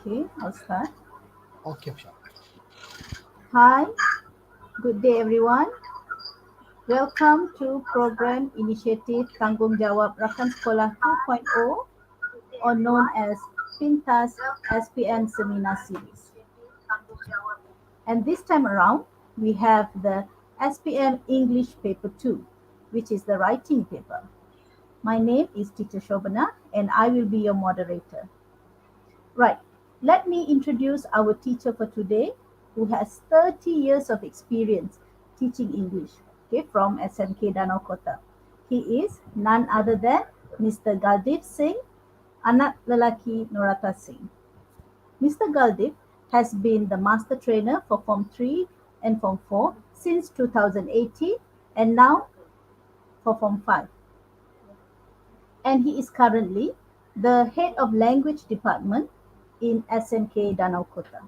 Okay, I'll start. Okay, sure. Hi, good day everyone. Welcome to Program Initiative Tanggung Jawab Rakan Sekolah 2.0 or known as PiNTaR's SPM Seminar Series. And this time around, we have the SPM English Paper 2, which is the writing paper. My name is Teacher Shobana and I will be your moderator. Right, let me introduce our teacher for today who has 30 years of experience teaching English, okay, from SMK Danau Kota. He is none other than Mr. Galdeep Singh, anak lelaki Norata Singh. Mr. Galdeep has been the master trainer for Form 3 and Form 4 since 2018 and now for Form 5. And he is currently the head of language department in SMK Danau Kota.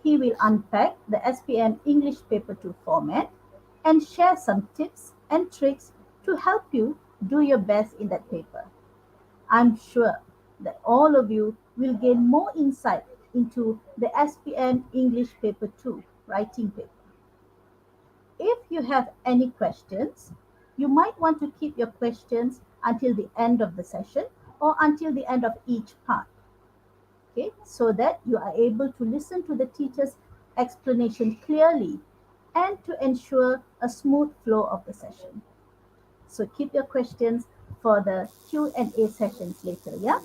He will unpack the SPM English Paper 2 format and share some tips and tricks to help you do your best in that paper. I'm sure that all of you will gain more insight into the SPM English Paper 2 writing paper. If you have any questions, you might want to keep your questions until the end of the session or until the end of each part. Okay, so that you are able to listen to the teacher's explanation clearly and to ensure a smooth flow of the session. So keep your questions for the Q&A sessions later, yeah?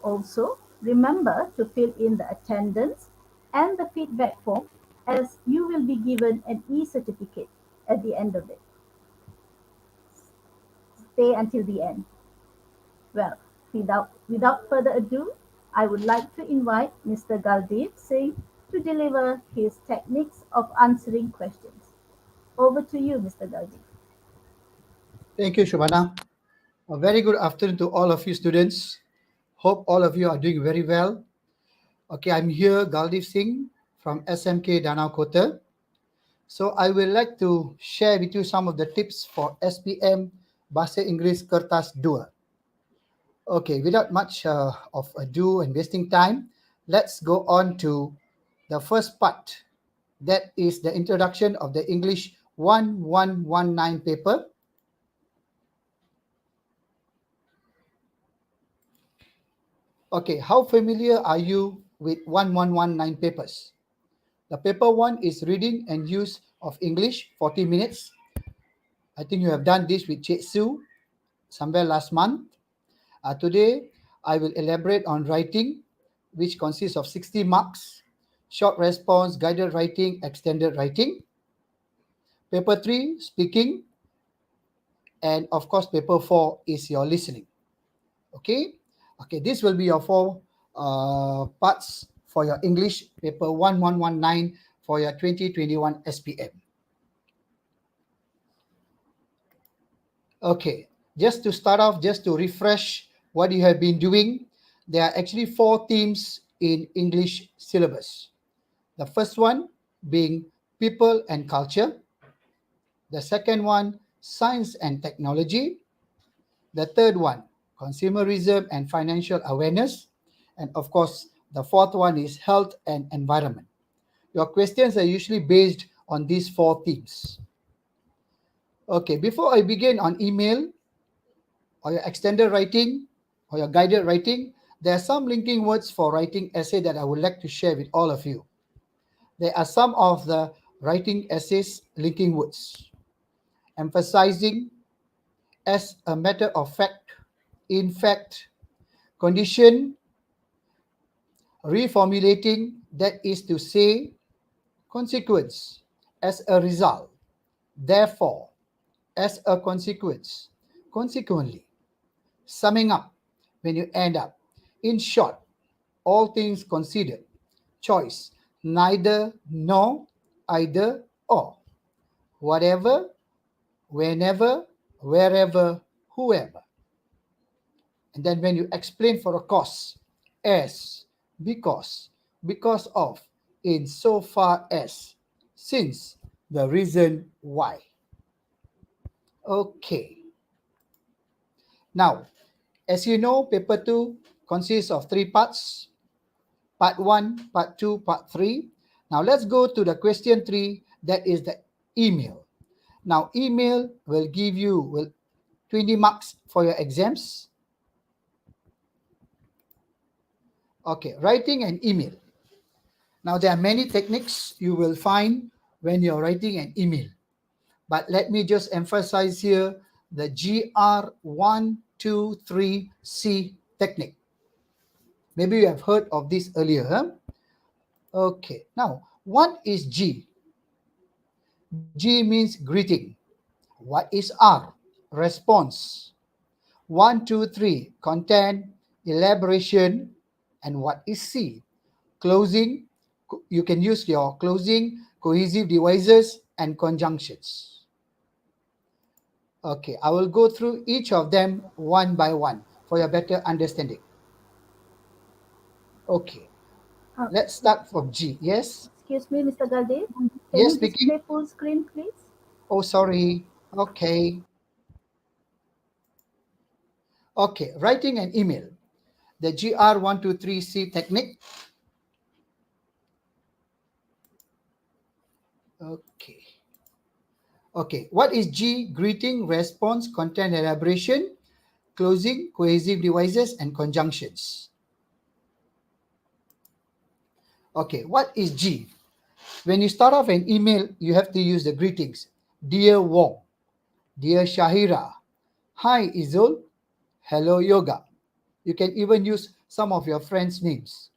Also, remember to fill in the attendance and the feedback form as you will be given an e-certificate at the end of it. Stay until the end. Well, without further ado, I would like to invite Mr. Galdeep Singh to deliver his techniques of answering questions. Over to you, Mr. Galdeep. Thank you, Shobana. A very good afternoon to all of you students. Hope all of you are doing very well. Okay, I'm here, Galdeep Singh from SMK Danau Kota. So I would like to share with you some of the tips for SPM Bahasa Inggeris Kertas 2. Okay, without much of ado and wasting time, let's go on to the first part. That is the introduction of the English 1119 paper. Okay, how familiar are you with 1119 papers? The paper 1 is reading and use of English, 40 minutes. I think you have done this with Cik Su somewhere last month. Today, I will elaborate on writing, which consists of 60 marks, short response, guided writing, extended writing. Paper 3, speaking. And of course, paper 4 is your listening. Okay, this will be your 4 parts for your English paper 1119 for your 2021 SPM. Okay, just to start off, just to refresh what you have been doing, there are actually 4 themes in English syllabus. The first one being people and culture. The second one, science and technology. The third one, consumerism and financial awareness. And of course, the fourth one is health and environment. Your questions are usually based on these 4 themes. Okay, before I begin on email or your extended writing or your guided writing, there are some linking words for writing essay that I would like to share with all of you. There are some of the writing essays linking words. Emphasizing, as a matter of fact, in fact, condition, reformulating, that is to say, consequence, as a result, therefore, as a consequence, consequently, summing up, when you end up, in short, all things considered, choice, neither, nor, either, or, whatever, whenever, wherever, whoever. And then when you explain for a cause, as, because of, in so far as, since, the reason why. Okay. Now, as you know, paper 2 consists of 3 parts. part 1, part 2, part 3. Now let's go to the question 3, that is the email. Now email will give you 20 marks for your exams. Okay, writing an email. Now there are many techniques you will find when you're writing an email. But let me just emphasize here the GR123C technique. Maybe you have heard of this earlier. Huh? Okay, now what is G? G means greeting. What is R? Response. 1, 2, 3, content, elaboration, and what is C? Closing. You can use your closing, cohesive devices, and conjunctions. Okay, I will go through each of them one by one for your better understanding. Okay, Uh, let's start from G. Yes? Excuse me, Mr. Galdev. Can Yes, you speaking. display full screen, please? Oh, sorry. Okay. Okay, writing an email. The GR123C technique. Okay. Okay, what is G? Greeting, response, content elaboration, closing, cohesive devices, and conjunctions. Okay, what is G? When you start off an email, you have to use the greetings. Dear Wong, Dear Shahira, Hi Izul, Hello Yoga. You can even use some of your friends' names.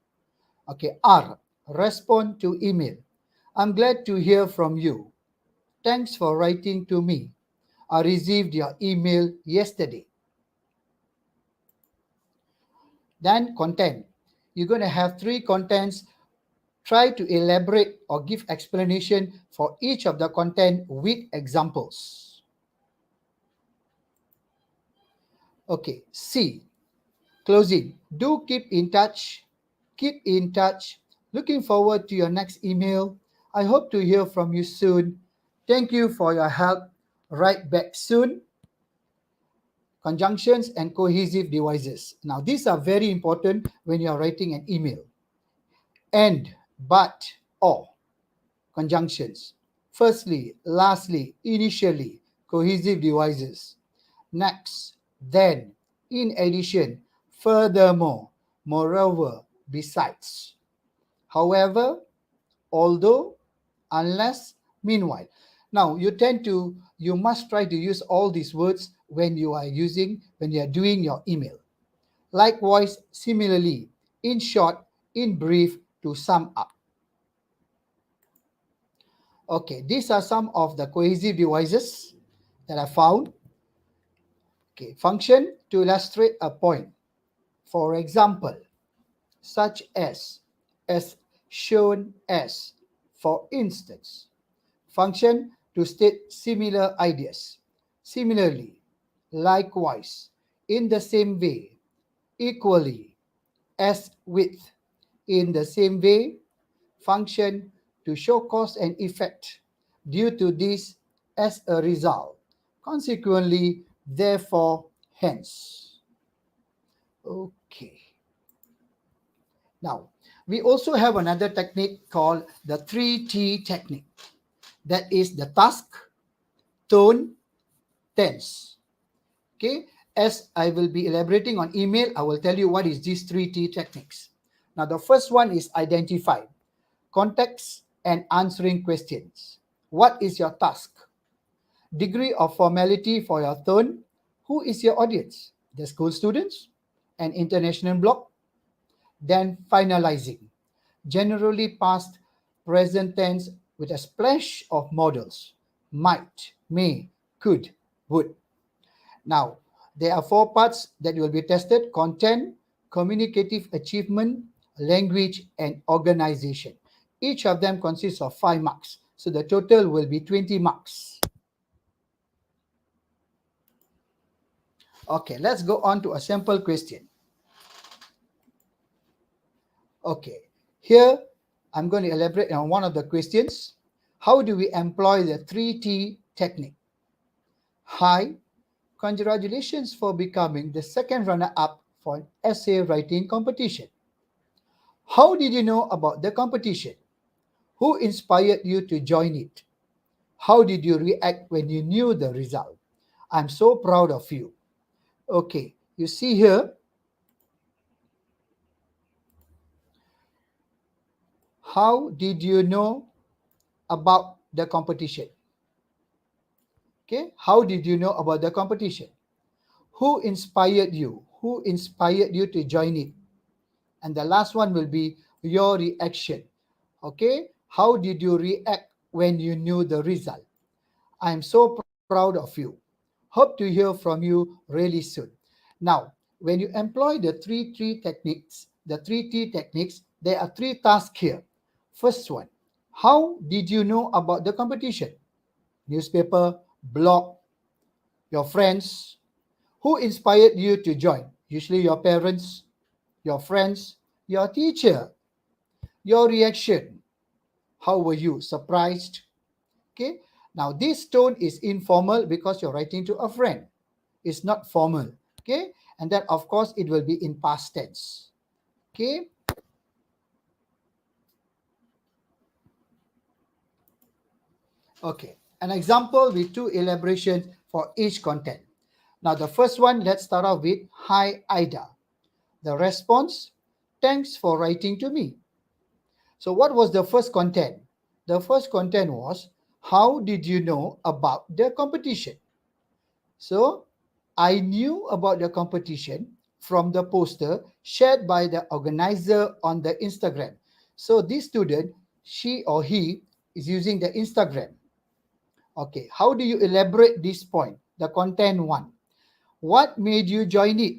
Okay, R, respond to email. I'm glad to hear from you. Thanks for writing to me. I received your email yesterday. Then content. You're going to have three contents. Try to elaborate or give explanation for each of the content with examples. Okay, C. Closing. Do keep in touch. Keep in touch. Looking forward to your next email. I hope to hear from you soon. Thank you for your help. Write back soon. Conjunctions and cohesive devices. Now, these are very important when you are writing an email. And, but, or. Conjunctions. Firstly, lastly, initially, cohesive devices. Next, then, in addition, furthermore, moreover, besides. However, although, unless, meanwhile. Now, you must try to use all these words when you are doing your email. Likewise, similarly, in short, in brief, to sum up. Okay, these are some of the cohesive devices that I found. Okay, function to illustrate a point. For example, such as shown as, for instance. Function to state similar ideas. Similarly, likewise, in the same way, equally, as with, in the same way. Function to show cause and effect. Due to this, as a result. Consequently, therefore, hence. Okay. Now, we also have another technique called the 3T technique. That is the task, tone, tense. Okay. As I will be elaborating on email, I will tell you what is these 3T techniques. Now, the first one is identify. Context and answering questions. What is your task? Degree of formality for your tone. Who is your audience? The school students? An international block? Then finalizing. Generally past present tense with a splash of modals. Might, may, could, would. Now, there are four parts that will be tested: content, communicative achievement, language, and organization. Each of them consists of 5 marks. So the total will be 20 marks. Okay, let's go on to a sample question. Okay, here I'm going to elaborate on one of the questions. How do we employ the 3T technique? Hi, congratulations for becoming the second runner-up for an essay writing competition. How did you know about the competition? Who inspired you to join it? How did you react when you knew the result? I'm so proud of you. Okay, you see here, how did you know about the competition? Okay, how did you know about the competition? Who inspired you? Who inspired you to join it? And the last one will be your reaction. Okay, how did you react when you knew the result? I am so proud of you. Hope to hear from you really soon. Now, when you employ the three T techniques, there are three tasks here. First one, how did you know about the competition? Newspaper, blog, your friends. Who inspired you to join? Usually your parents, your friends, your teacher. Your reaction. How were you? Surprised? Okay. Now this tone is informal because you're writing to a friend. It's not formal. Okay. And then of course it will be in past tense. Okay. Okay. An example with two elaborations for each content. Now the first one, let's start off with Hi Ida. The response, thanks for writing to me. So what was the first content? The first content was, how did you know about the competition? So I knew about the competition from the poster shared by the organizer on the Instagram. So this student, she or he is using the Instagram. Okay, how do you elaborate this point? The content one. What made you join it?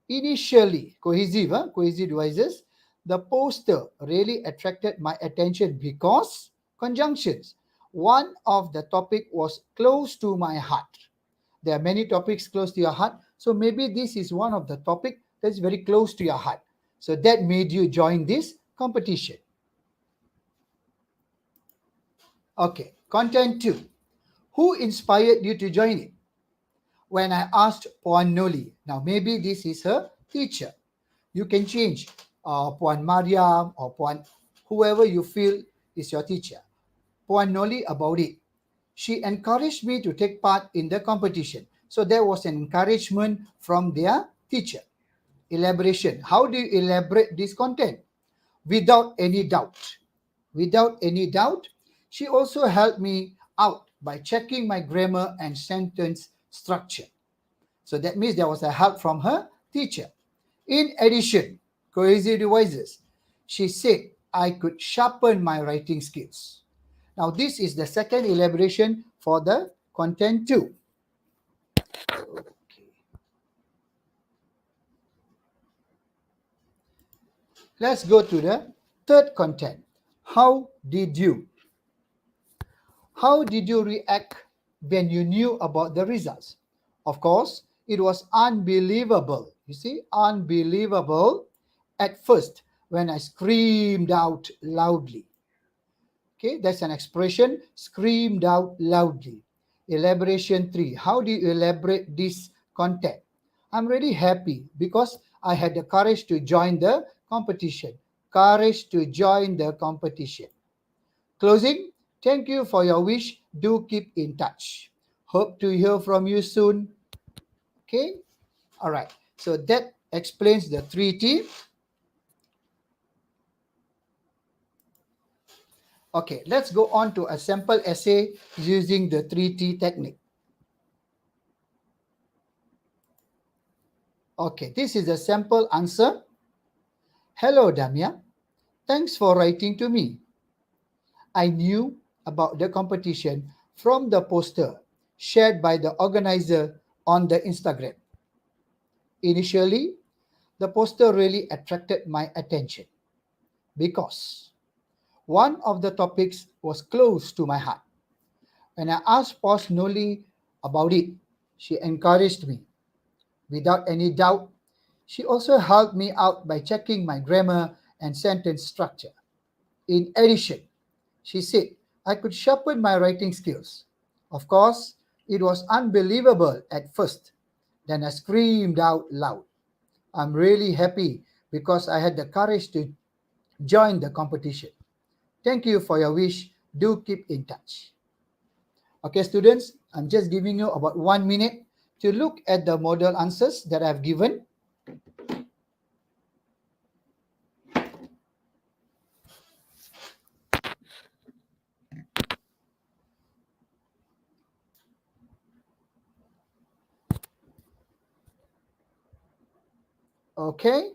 Initially, cohesive devices. The poster really attracted my attention because conjunctions. One of the topic was close to my heart. There are many topics close to your heart. So maybe this is one of the topic that's very close to your heart. So that made you join this competition. Okay, content two. Who inspired you to join it? When I asked Puan Noli, now maybe this is her teacher. You can change Puan Mariam or Puan, whoever you feel is your teacher. Puan Noli about it. She encouraged me to take part in the competition. So there was an encouragement from their teacher. Elaboration. How do you elaborate this content? Without any doubt. Without any doubt, she also helped me out by checking my grammar and sentence structure. So that means there was a help from her teacher. In addition, cohesive devices, she said I could sharpen my writing skills. Now, this is the second elaboration for the content two. Okay. Let's go to the third content. How did you? How did you react when you knew about the results? Of course, it was unbelievable. You see, unbelievable at first when I screamed out loudly. Okay, that's an expression, screamed out loudly. Elaboration 3. How do you elaborate this content? I'm really happy because I had the courage to join the competition. Courage to join the competition. Closing, thank you for your wish. Do keep in touch. Hope to hear from you soon. Okay? All right. So that explains the 3T. Okay, let's go on to a sample essay using the 3T technique. Okay, this is a sample answer. Hello, Damia. Thanks for writing to me. I knew about the competition from the poster shared by the organizer on the Instagram. Initially, the poster really attracted my attention because one of the topics was close to my heart. When I asked Pos Noli about it, she encouraged me. Without any doubt, she also helped me out by checking my grammar and sentence structure. In addition, she said I could sharpen my writing skills. Of course, it was unbelievable at first. Then I screamed out loud. I'm really happy because I had the courage to join the competition. Thank you for your wish. Do keep in touch. Okay, students, I'm just giving you about 1 minute to look at the model answers that I've given. Okay.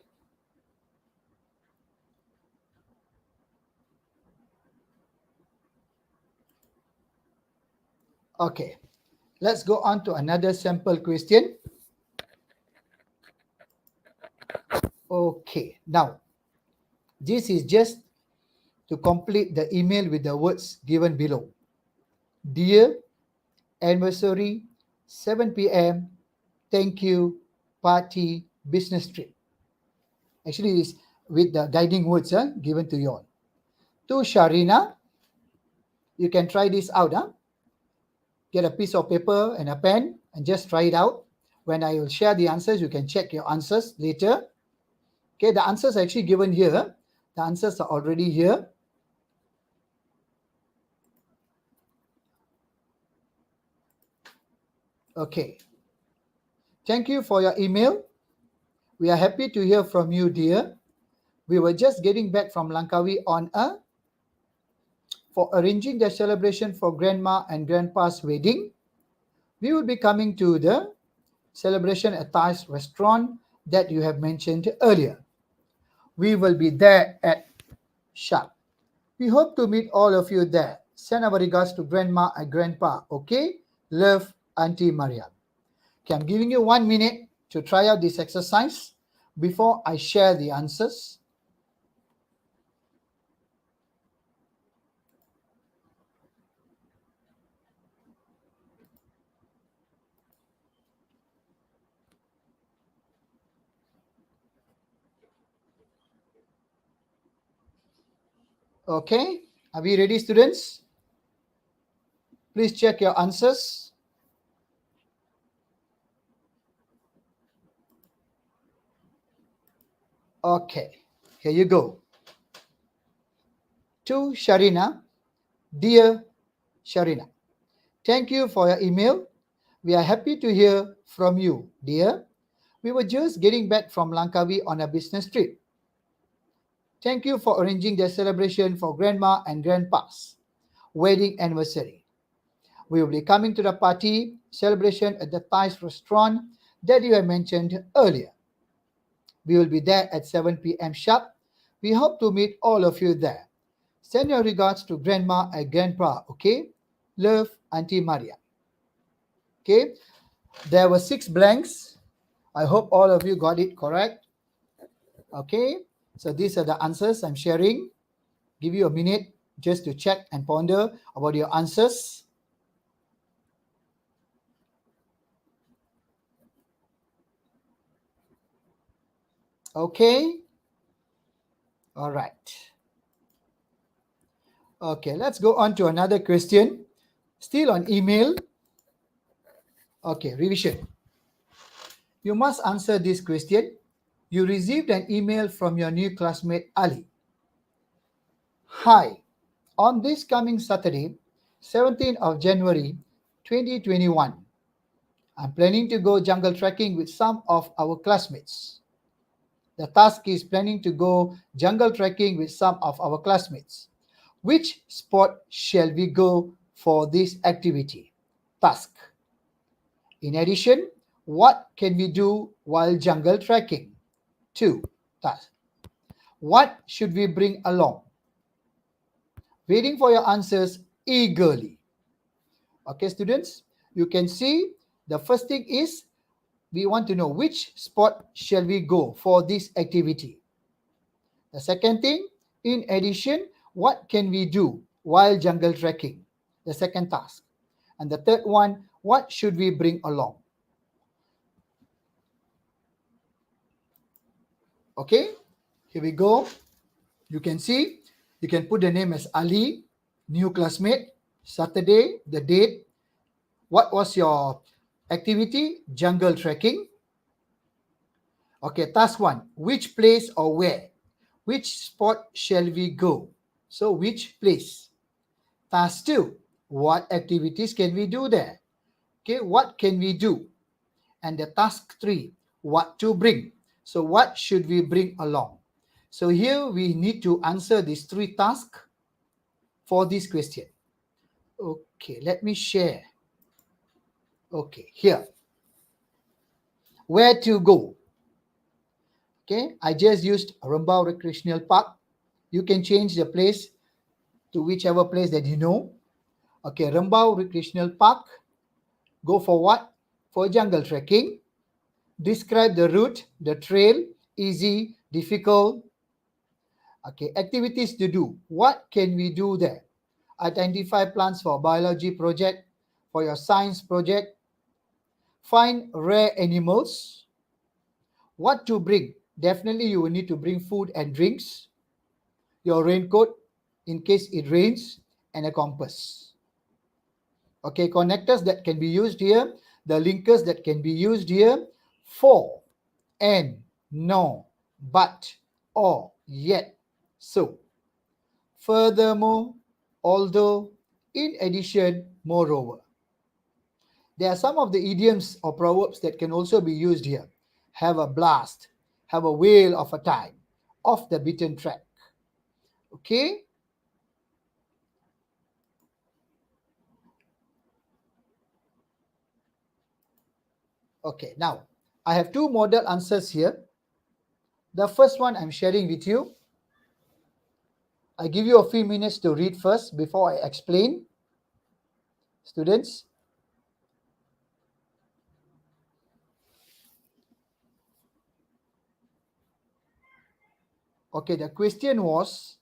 Okay. Let's go on to another sample question. Okay. Now, this is just to complete the email with the words given below. Dear anniversary, 7 p.m. Thank you, party, business trip. Actually, it's with the guiding words given to you all. To Sharina, you can try this out. Get a piece of paper and a pen and just try it out. When I will share the answers, you can check your answers later. Okay, the answers are actually given here. The answers are already here. Okay. Thank you for your email. We are happy to hear from you, dear. We were just getting back from Langkawi for arranging the celebration for grandma and grandpa's wedding. We will be coming to the celebration at Thai's restaurant that you have mentioned earlier. We will be there at sharp. We hope to meet all of you there. Send our regards to grandma and grandpa, okay? Love, Auntie Maria. Okay, I'm giving you 1 minute to try out this exercise before I share the answers. Okay, are we ready, students? Please check your answers. Okay, here you go. To Sharina, dear Sharina, thank you for your email. We are happy to hear from you, dear. We were just getting back from Langkawi on a business trip. Thank you for arranging the celebration for grandma and grandpa's wedding anniversary. We will be coming to the party celebration at the Thai's restaurant that you have mentioned earlier. We will be there at 7 p.m. sharp. We hope to meet all of you there. Send your regards to grandma and grandpa, okay? Love, Auntie Maria. Okay, there were 6 blanks. I hope all of you got it correct. Okay, so these are the answers I'm sharing. Give you a minute just to check and ponder about your answers. Okay, all right. Okay, let's go on to another question. Still on email. Okay, revision. You must answer this question. You received an email from your new classmate Ali. Hi, on this coming Saturday, 17th of January 2021, I'm planning to go jungle trekking with some of our classmates. The task is planning to go jungle trekking with some of our classmates. Which spot shall we go for this activity? Task. In addition, what can we do while jungle trekking? 2. Task. What should we bring along? Waiting for your answers eagerly. Okay, students, you can see the first thing is we want to know which spot shall we go for this activity. The second thing, in addition, what can we do while jungle trekking? The second task. And the third one, what should we bring along? Okay, here we go. You can see, you can put the name as Ali, new classmate, Saturday, the date. What was your activity? Jungle trekking. Okay, task 1, which place or where? which spot shall we go? So which place? Task 2, what activities can we do there? Okay, what can we do? And the task 3, what to bring? So what should we bring along? So here we need to answer these 3 tasks for this question. Okay, let me share. Okay, here. Where to go? Okay, I just used Rembau Recreational Park. You can change the place to whichever place that you know. Okay, Rembau Recreational Park. Go for what? For jungle trekking. Describe the route, the trail, easy, difficult. Okay, activities to do. What can we do there? Identify plants for biology project, for your science project. Find rare animals. What to bring? Definitely you will need to bring food and drinks, your raincoat in case it rains, and a compass. Okay, connectors that can be used here, the linkers that can be used here, for, and, no, but, or, yet, so. Furthermore, although, in addition, moreover. There are some of the idioms or proverbs that can also be used here. Have a blast, have a whale of a time, off the beaten track. Okay? Okay, now I have 2 model answers here. The first one I'm sharing with you. I give you a few minutes to read first before I explain. Students, okay, the question was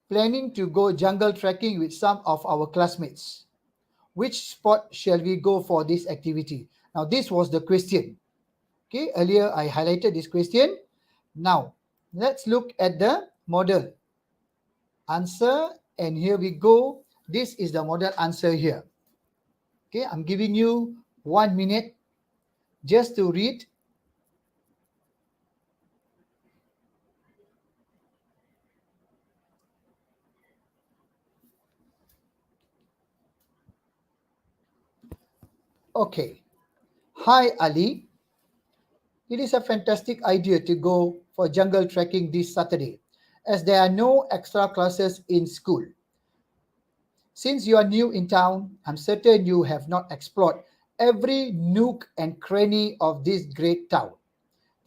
planning to go jungle trekking with some of our classmates. Which spot shall we go for this activity? Now, this was the question. Okay, earlier I highlighted this question. Now, let's look at the model answer, and here we go. This is the model answer here. Okay, I'm giving you 1 minute just to read. Okay. Hi, Ali. It is a fantastic idea to go for jungle trekking this Saturday, as there are no extra classes in school. Since you are new in town, I'm certain you have not explored every nook and cranny of this great town.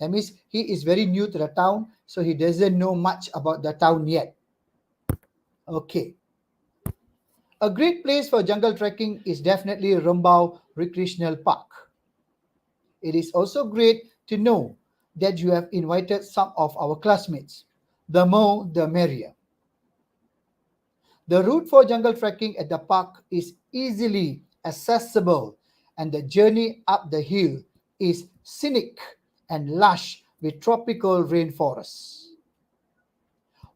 That means he is very new to the town, so he doesn't know much about the town yet. Okay. A great place for jungle trekking is definitely Rumbau Recreational Park. It is also great to know that you have invited some of our classmates. The more, the merrier. The route for jungle trekking at the park is easily accessible, and the journey up the hill is scenic and lush with tropical rainforests.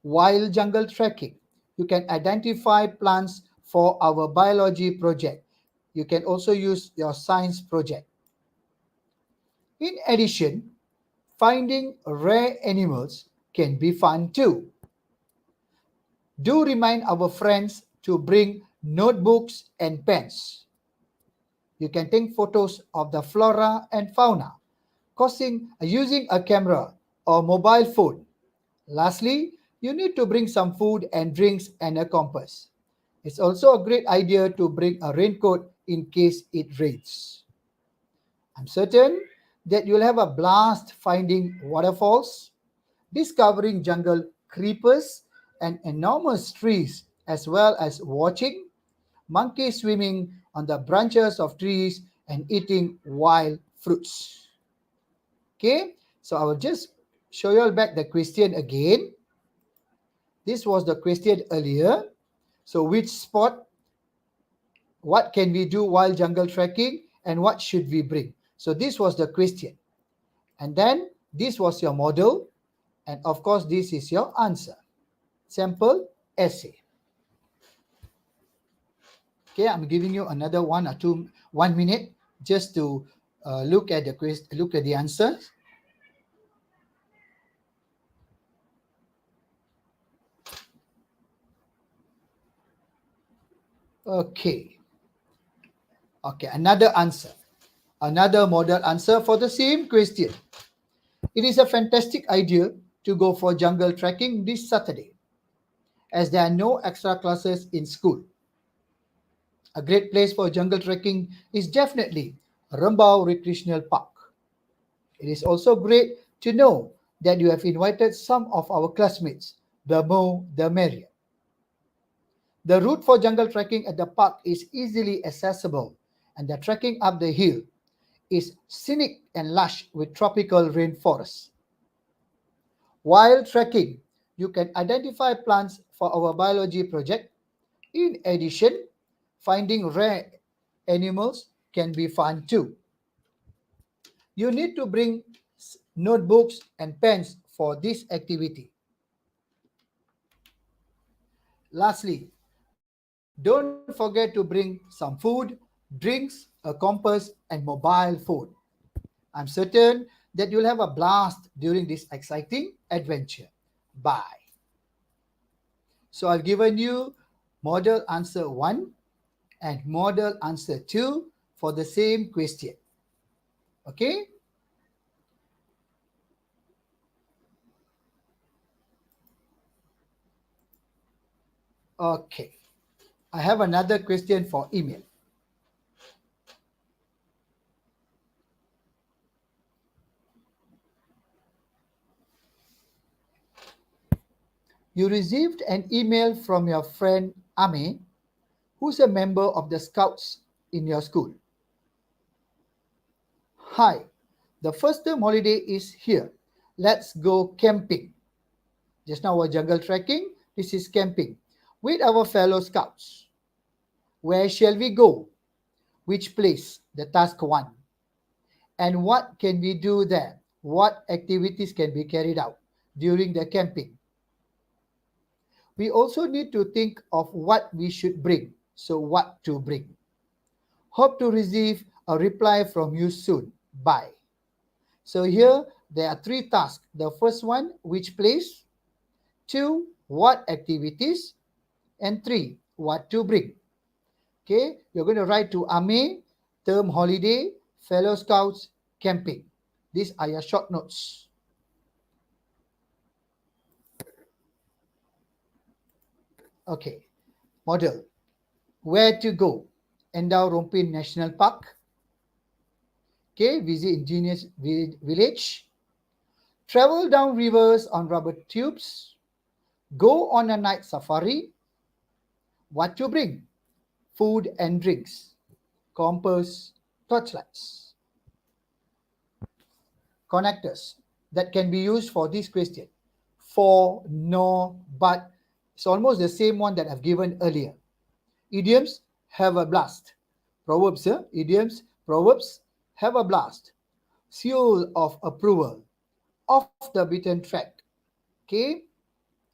While jungle trekking, you can identify plants for our biology project. You can also use your science project. In addition, finding rare animals can be fun too. Do remind our friends to bring notebooks and pens. You can take photos of the flora and fauna, using a camera or mobile phone. Lastly, you need to bring some food and drinks and a compass. It's also a great idea to bring a raincoat in case it rains. I'm certain that you'll have a blast finding waterfalls, discovering jungle creepers and enormous trees, as well as watching monkeys swimming on the branches of trees and eating wild fruits. Okay, so I will just show you all back the question again. This was the question earlier. So which spot, what can we do while jungle trekking, and what should we bring? So this was the question. And then this was your model. And of course, this is your answer. Sample essay. Okay, I'm giving you another 1 minute just to look at the answer. Okay. Okay, another answer. Another model answer for the same question. It is a fantastic idea to go for jungle trekking this Saturday, as there are no extra classes in school. A great place for jungle trekking is definitely Rembau Recreational Park. It is also great to know that you have invited some of our classmates. The more, the merrier. The route for jungle trekking at the park is easily accessible, and the trekking up the hill is scenic and lush with tropical rainforests. While trekking, you can identify plants for our biology project. In addition, finding rare animals can be fun too. You need to bring notebooks and pens for this activity. Lastly, don't forget to bring some food, drinks, a compass, and mobile phone. I'm certain that you'll have a blast during this exciting adventure. Bye. So I've given you model answer 1 and model answer 2 for the same question. Okay? Okay. I have another question for email. You received an email from your friend Ame, who's a member of the Scouts in your school. Hi, the first term holiday is here. Let's go camping. Just now, our jungle trekking. This is camping with our fellow Scouts. Where shall we go? Which place? The task 1. And what can we do there? What activities can be carried out during the camping? We also need to think of what we should bring. So, what to bring? Hope to receive a reply from you soon. Bye. So, here there are 3 tasks. The first one, which place? 2, what activities? And 3, what to bring? Okay, you're going to write to Ame, term holiday, fellow scouts, camping. These are your short notes. Okay, model. Where to go? Endau Rompin National Park. Okay, visit Engineers Village. Travel down rivers on rubber tubes. Go on a night safari. What to bring? Food and drinks. Compass, torchlights. Connectors that can be used for this question. For, no, but. It's almost the same one that I've given earlier. Idioms, have a blast. Proverbs, idioms, proverbs, have a blast. Seal of approval, off the beaten track. Okay,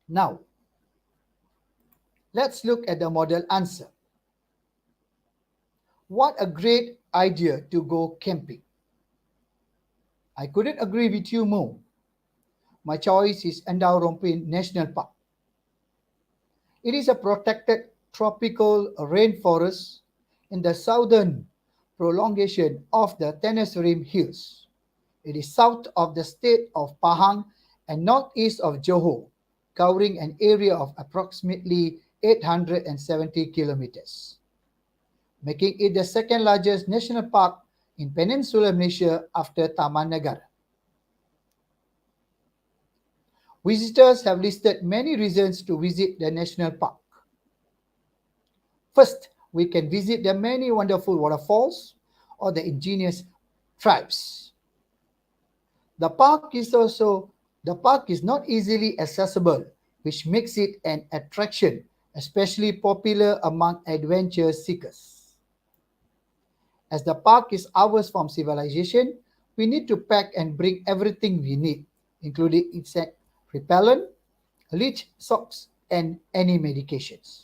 now let's look at the model answer. What a great idea to go camping. I couldn't agree with you more. My choice is Endau Rompin National Park. It is a protected tropical rainforest in the southern prolongation of the Tenasserim Hills. It is south of the state of Pahang and northeast of Johor, covering an area of approximately 870 kilometers, making it the second largest national park in Peninsular Malaysia after Taman Negara. Visitors have listed many reasons to visit the national park. First, we can visit the many wonderful waterfalls or the indigenous tribes. The park is not easily accessible, which makes it an attraction, especially popular among adventure seekers. As the park is hours from civilization, we need to pack and bring everything we need, including insect repellent, leech socks, and any medications.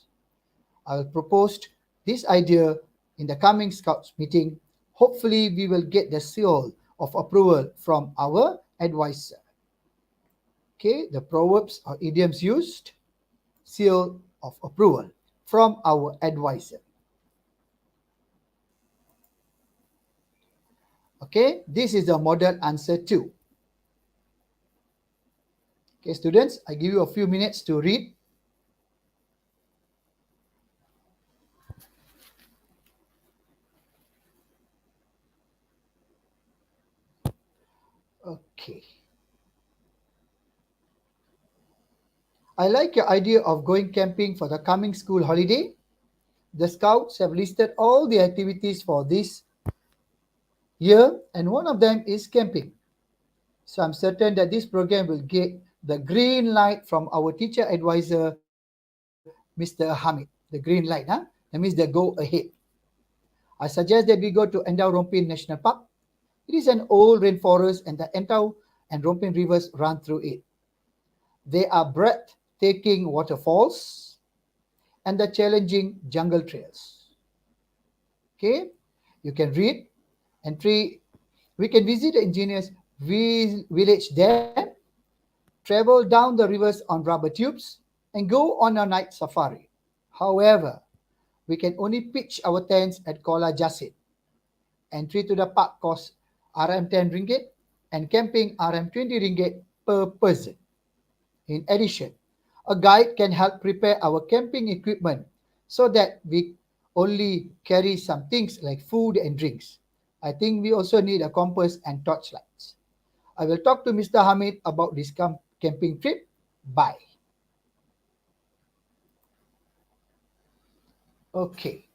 I will propose this idea in the coming Scouts meeting. Hopefully, we will get the seal of approval from our advisor. Okay, the proverbs or idioms used, seal of approval from our advisor. Okay, this is the model answer 2. Okay, students, I give you a few minutes to read. Okay. I like your idea of going camping for the coming school holiday. The scouts have listed all the activities for this year, and one of them is camping. So I'm certain that this program will get the green light from our teacher advisor, Mr. Hamid. The green light, huh? That means they go ahead. I suggest that we go to Endau Rompin National Park. It is an old rainforest, and the Endau and Rompin rivers run through it. They are breathtaking waterfalls and the challenging jungle trails. Okay, you can read. Entry. We can visit the engineers village there, travel down the rivers on rubber tubes, and go on a night safari. However, we can only pitch our tents at Kuala Jasit. Entry to the park costs RM10 ringgit and camping RM20 ringgit per person. In addition, a guide can help prepare our camping equipment so that we only carry some things like food and drinks. I think we also need a compass and torchlights. I will talk to Mr. Hamid about this camping trip. Bye. Okay.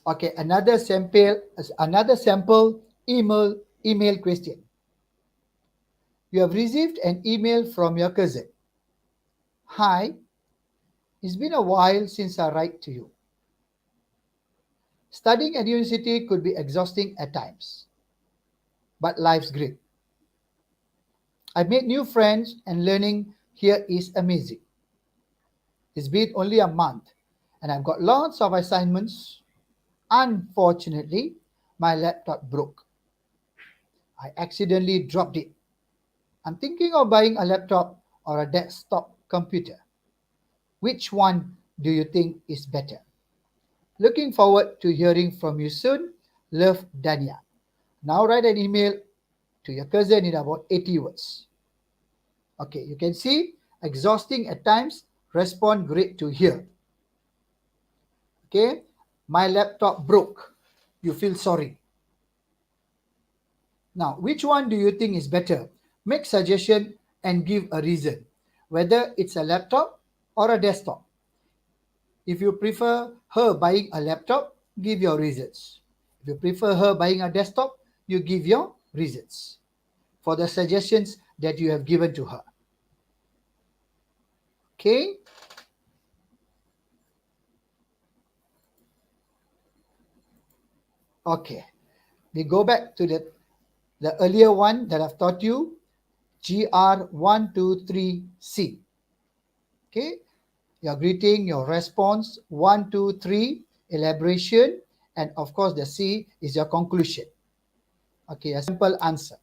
Okay, another sample email question. You have received an email from your cousin. Hi, it's been a while since I write to you. Studying at university could be exhausting at times, but life's great. I've made new friends and learning here is amazing. It's been only a month and I've got lots of assignments. Unfortunately, my laptop broke. I accidentally dropped it. I'm thinking of buying a laptop or a desktop computer. Which one do you think is better? Looking forward to hearing from you soon. Love, Dania. Now write an email to your cousin in about 80 words. Okay, you can see exhausting at times, respond great to hear. Okay, my laptop broke. You feel sorry. Now, which one do you think is better? Make suggestion and give a reason, whether it's a laptop or a desktop. If you prefer her buying a laptop, give your reasons. If you prefer her buying a desktop, you give your reasons for the suggestions that you have given to her. Okay? Okay. We go back to the earlier one that I've taught you, GR123C. Okay? Your greeting, your response, 1, 2, 3, elaboration, and of course the C is your conclusion. Okay, a simple answer.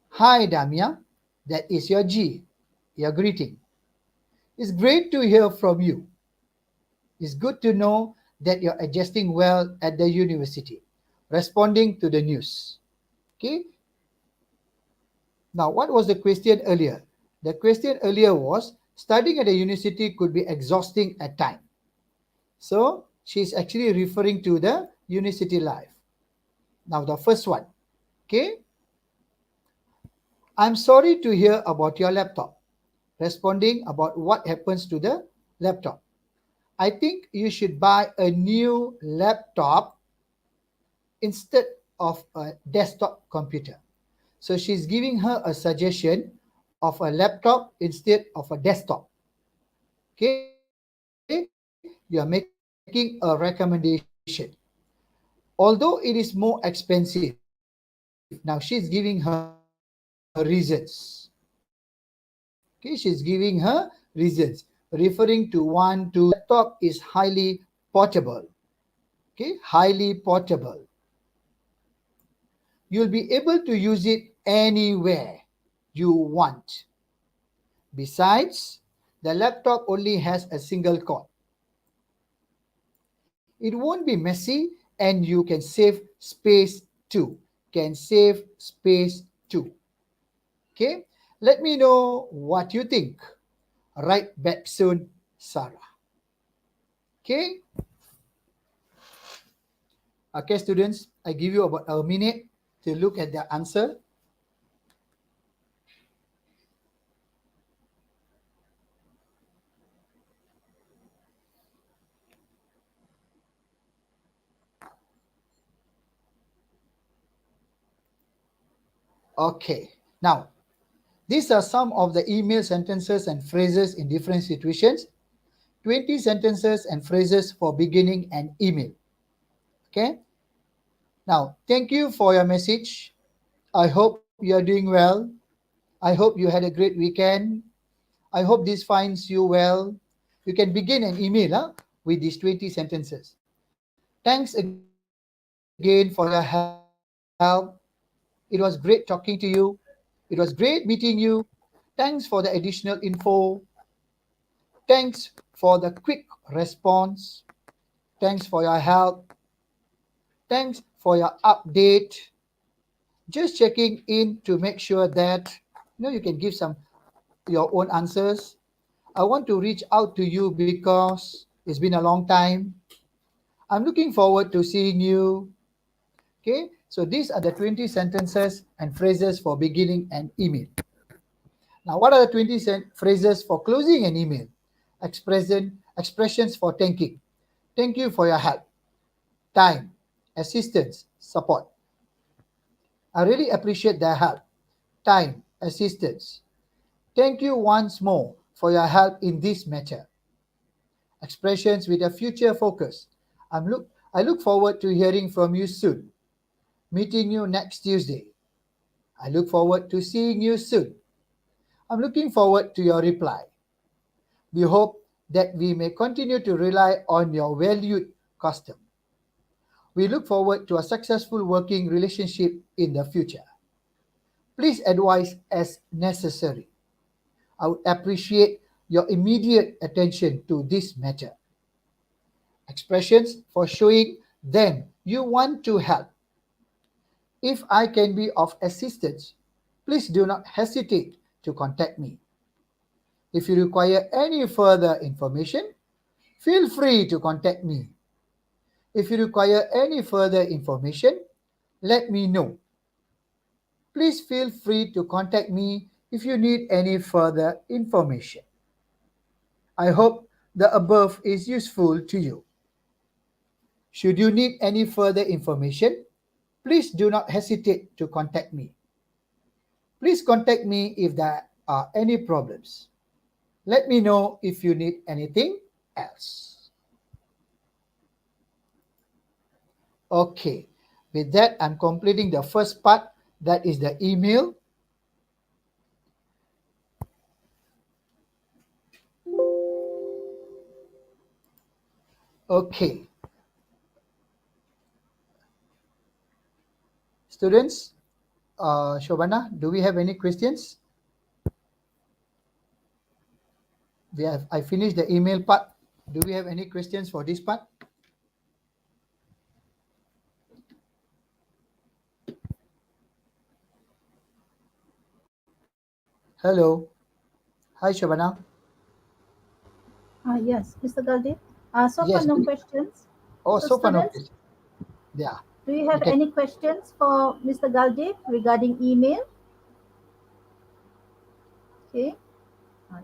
Hi, Damia. That is your G, your greeting. It's great to hear from you. It's good to know that you're adjusting well at the university, responding to the news. Okay. Now, what was the question earlier? The question earlier was studying at a university could be exhausting at times. So, she's actually referring to the university life. Now, the first one. Okay. I'm sorry to hear about your laptop. Responding about what happens to the laptop. I think you should buy a new laptop instead of a desktop computer. So she's giving her a suggestion of a laptop instead of a desktop. Okay, you are making a recommendation. Although it is more expensive, now she's giving her reasons. Okay, she's giving her reasons, referring to 1, 2, 3. Laptop is highly portable. Okay, highly portable. You'll be able to use it anywhere you want. Besides, the laptop only has a single cord. It won't be messy and you can save space too. Can save space too. Okay? Let me know what you think. Write back soon, Sarah. Okay? Okay, students, I give you about a minute to look at the answer. Okay. Now, these are some of the email sentences and phrases in different situations. 20 sentences and phrases for beginning an email. Okay. Now, thank you for your message. I hope you are doing well. I hope you had a great weekend. I hope this finds you well. You can begin an email with these 20 sentences. Thanks again for your help. It was great talking to you. It was great meeting you. Thanks for the additional info. Thanks for the quick response. Thanks for your help. Thanks for your update. Just checking in to make sure that you can give some your own answers. I want to reach out to you because it's been a long time. I'm looking forward to seeing you. Okay, so these are the 20 sentences and phrases for beginning an email. Now, what are the 20 phrases for closing an email? Expressions for thanking. Thank you for your help, time, assistance, support. I really appreciate their help, time, assistance. Thank you once more for your help in this matter. Expressions with a future focus. I look forward to hearing from you soon. Meeting you next Tuesday. I look forward to seeing you soon. I'm looking forward to your reply. We hope that we may continue to rely on your valued custom. We look forward to a successful working relationship in the future. Please advise as necessary. I would appreciate your immediate attention to this matter. Expressions for showing them you want to help. If I can be of assistance, please do not hesitate to contact me. If you require any further information, feel free to contact me. If you require any further information, let me know. Please feel free to contact me if you need any further information. I hope the above is useful to you. Should you need any further information, please do not hesitate to contact me. Please contact me if there are any problems. Let me know if you need anything else. Okay, with that, I'm completing the first part, that is the email. Okay, students, Shobana, do we have any questions? I finished the email part. Do we have any questions for this part? Hello. Hi, Shobana. Yes, Mr. Galdeep. So far, Yes. no questions. Oh, So, so far no students, question. Yeah. do you have You can. any questions for Mr. Galdeep regarding email? Okay.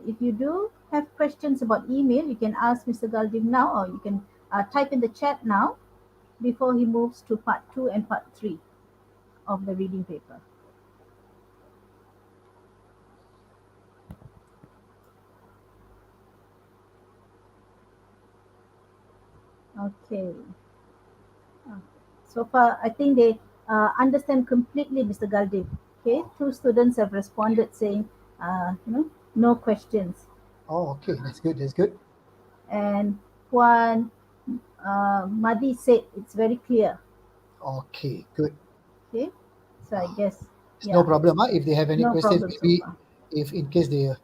If you do have questions about email, you can ask Mr. Galdeep now, or you can type in the chat now before he moves to part 2 and part 3 of the reading paper. Okay. Uh, So far, I think they understand completely, Mr. Galdeep. Okay, two students have responded saying, no questions, Oh, okay. That's good. That's good. and Juan Madi said it's very clear. Okay, good. Okay, so I guess, It's no yeah, problem. If they have any no questions, problem so maybe far. if in case they're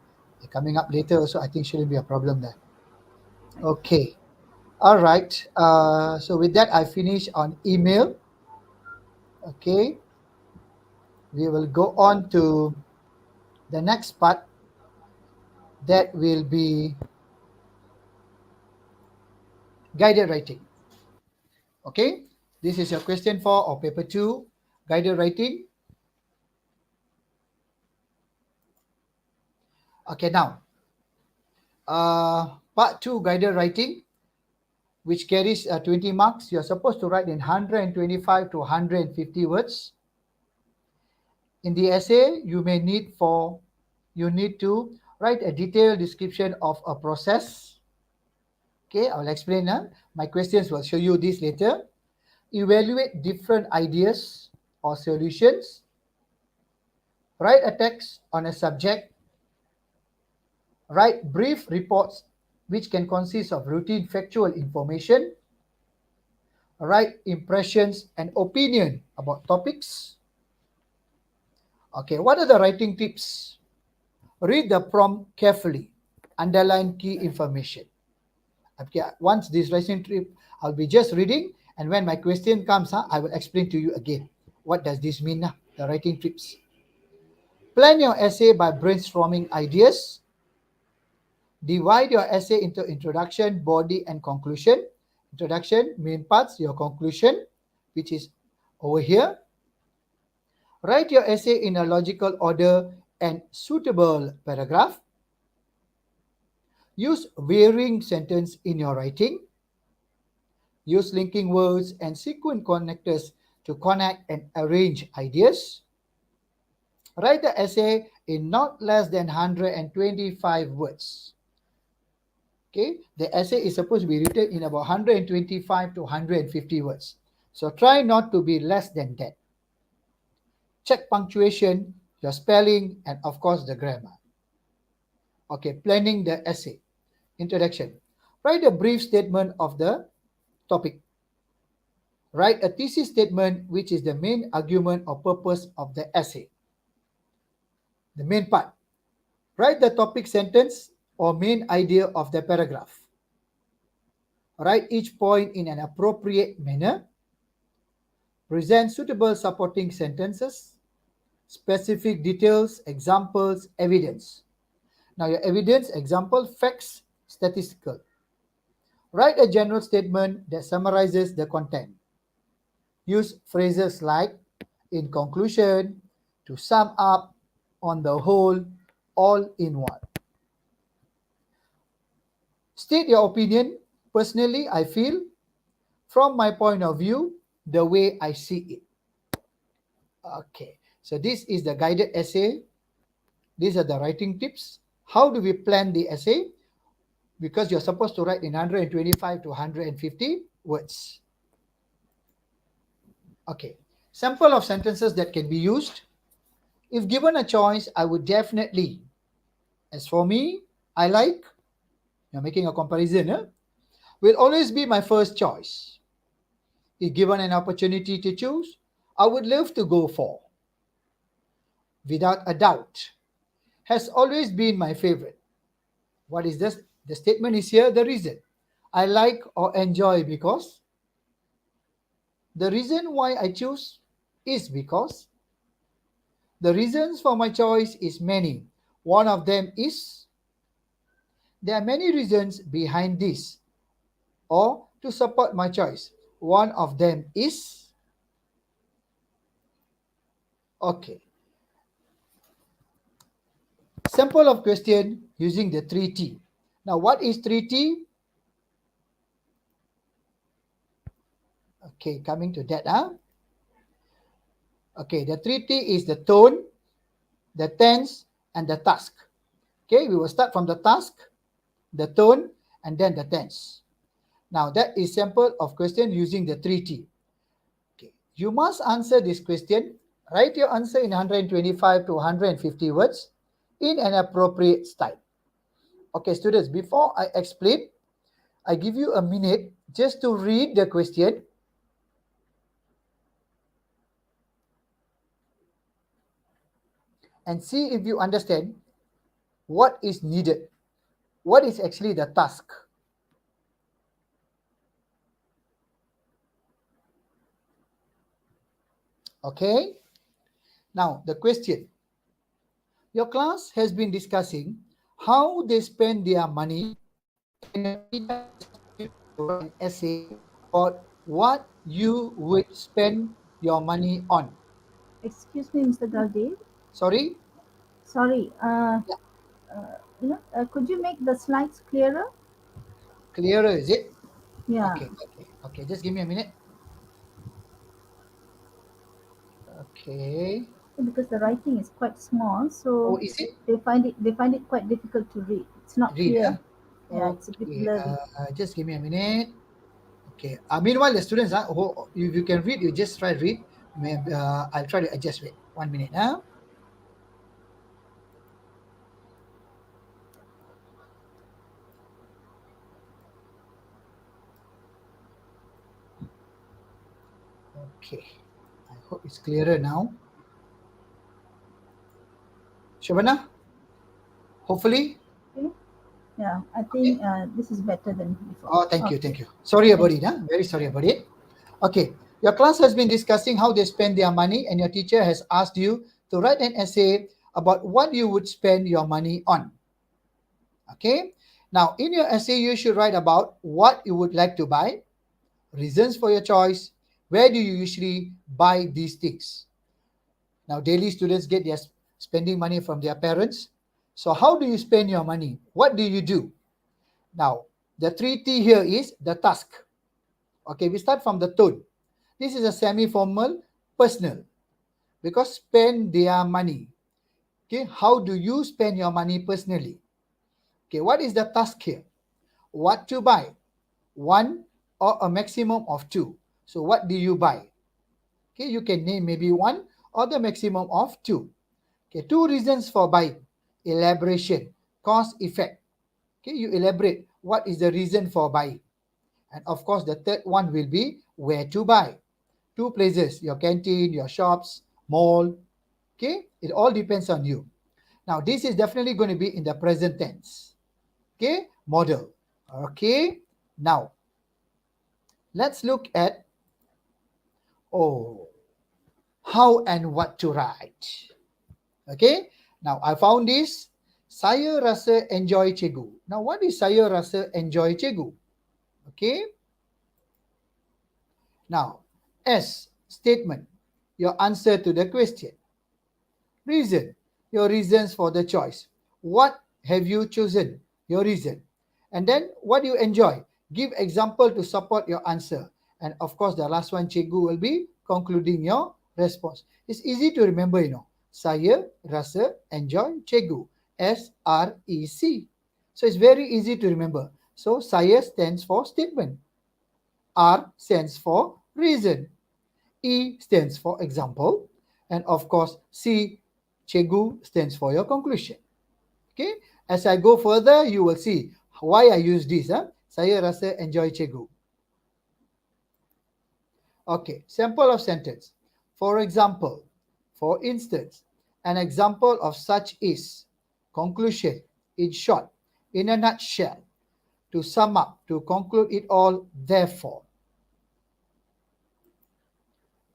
coming up later, also I think shouldn't be a problem there. Right. Okay. All right. So with that, I finish on email. Okay. We will go on to the next part that will be guided writing. Okay. This is your question 4 or paper 2, guided writing. Okay. Now, part 2, guided writing, which carries 20 marks. You're supposed to write in 125 to 150 words. In the essay, you need to write a detailed description of a process. Okay, I'll explain. My questions will show you this later. Evaluate different ideas or solutions. Write a text on a subject. Write brief reports which can consist of routine factual information. Write impressions and opinion about topics. Okay, what are the writing tips? Read the prompt carefully. Underline key information. Okay, once this writing tip, I'll be just reading, and when my question comes, I will explain to you again. What does this mean? The writing tips. Plan your essay by brainstorming ideas. Divide your essay into introduction, body, and conclusion. Introduction, main parts, your conclusion, which is over here. Write your essay in a logical order and suitable paragraph. Use varying sentence in your writing. Use linking words and sequence connectors to connect and arrange ideas. Write the essay in not less than 125 words. Okay, the essay is supposed to be written in about 125 to 150 words. So try not to be less than that. Check punctuation, your spelling, and of course the grammar. Okay, planning the essay. Introduction. Write a brief statement of the topic. Write a thesis statement, which is the main argument or purpose of the essay. The main part. Write the topic sentence or main idea of the paragraph. Write each point in an appropriate manner. Present suitable supporting sentences, specific details, examples, evidence. Now, your evidence, example, facts, statistical. Write a general statement that summarizes the content. Use phrases like in conclusion, to sum up, on the whole, all in one. State your opinion. Personally, I feel, from my point of view, the way I see it. Okay, so this is the guided essay. These are the writing tips. How do we plan the essay? Because you're supposed to write in 125 to 150 words. Okay, sample of sentences that can be used. If given a choice, I would definitely, as for me, I like, you're making a comparison, will always be my first choice. If given an opportunity to choose, I would love to go for. Without a doubt, has always been my favorite. What is this? The statement is here, the reason. I like or enjoy because. The reason why I choose is because. The reasons for my choice is many. One of them is. There are many reasons behind this or to support my choice. One of them is. Okay. Sample of question using the 3T. Now, what is 3T? Okay, coming to that. Okay, the 3T is the tone, the tense, and the task. Okay, we will start from the task, the tone, and then the tense. Now, that is sample of question using the 3T. Okay, you must answer this question. Write your answer in 125 to 150 words in an appropriate style. Okay, students, before I explain, I give you a minute just to read the question and see if you understand what is needed. What is actually the task? Okay. Now the question: your class has been discussing how they spend their money, and your teacher has asked you to write an essay about what you would spend your money on. Excuse me, Mr. Galdev. Sorry? Sorry. Yeah. Could you make the slides clearer? Clearer, is it? Yeah, Okay. Just give me a minute. Okay. because the writing is quite small, Oh, so is it? they find it quite difficult to read. It's not Read, clear. huh? Yeah, it's a bit Okay. blurry. Just give me a minute. Okay. Meanwhile, the students, who, if you can read, you just try to read. I'll try to adjust it. 1 minute. Okay. I hope it's clearer now. Shabana, hopefully. Okay. Yeah, I Okay. think this is better than before. Oh, thank you. Okay. Thank you. Sorry about Thank it. you. Very sorry about it. Okay. Your class has been discussing how they spend their money, and your teacher has asked you to write an essay about what you would spend your money on. Okay. Now, in your essay, you should write about what you would like to buy, reasons for your choice, where do you usually buy these things. Now, daily students get their spending money from their parents. So, how do you spend your money? What do you do? Now, the 3T here is the task. Okay, we start from the tone. This is a semi-formal, personal, because spend their money. Okay, how do you spend your money personally? Okay, what is the task here? What to buy? One or a maximum of two. So what do you buy? Okay, you can name maybe one or the maximum of two. Okay, two reasons for buying. Elaboration, cause effect. Okay, you elaborate what is the reason for buying. And of course, the third one will be where to buy. Two places, your canteen, your shops, mall. Okay, it all depends on you. Now, this is definitely going to be in the present tense. Okay, model. Okay, now let's look at oh, how and what to write. Okay, now I found this. Saya rasa enjoy cikgu. Now, what is saya rasa enjoy cikgu? Okay, now S statement, your answer to the question. Reason, your reasons for the choice. What have you chosen? Your reason. And then what do you enjoy? Give example to support your answer. And of course, the last one, cikgu, will be concluding your response. It's easy to remember, Saya rasa enjoy cikgu. SREC. So it's very easy to remember. So saya stands for statement. R stands for reason. E stands for example, and of course, C, Chegu, stands for your conclusion. Okay, as I go further, you will see why I use this. Saya rasa enjoy Chegu. Okay, sample of sentence. For example, for instance, an example of such is conclusion, in short, in a nutshell, to sum up, to conclude it all, therefore.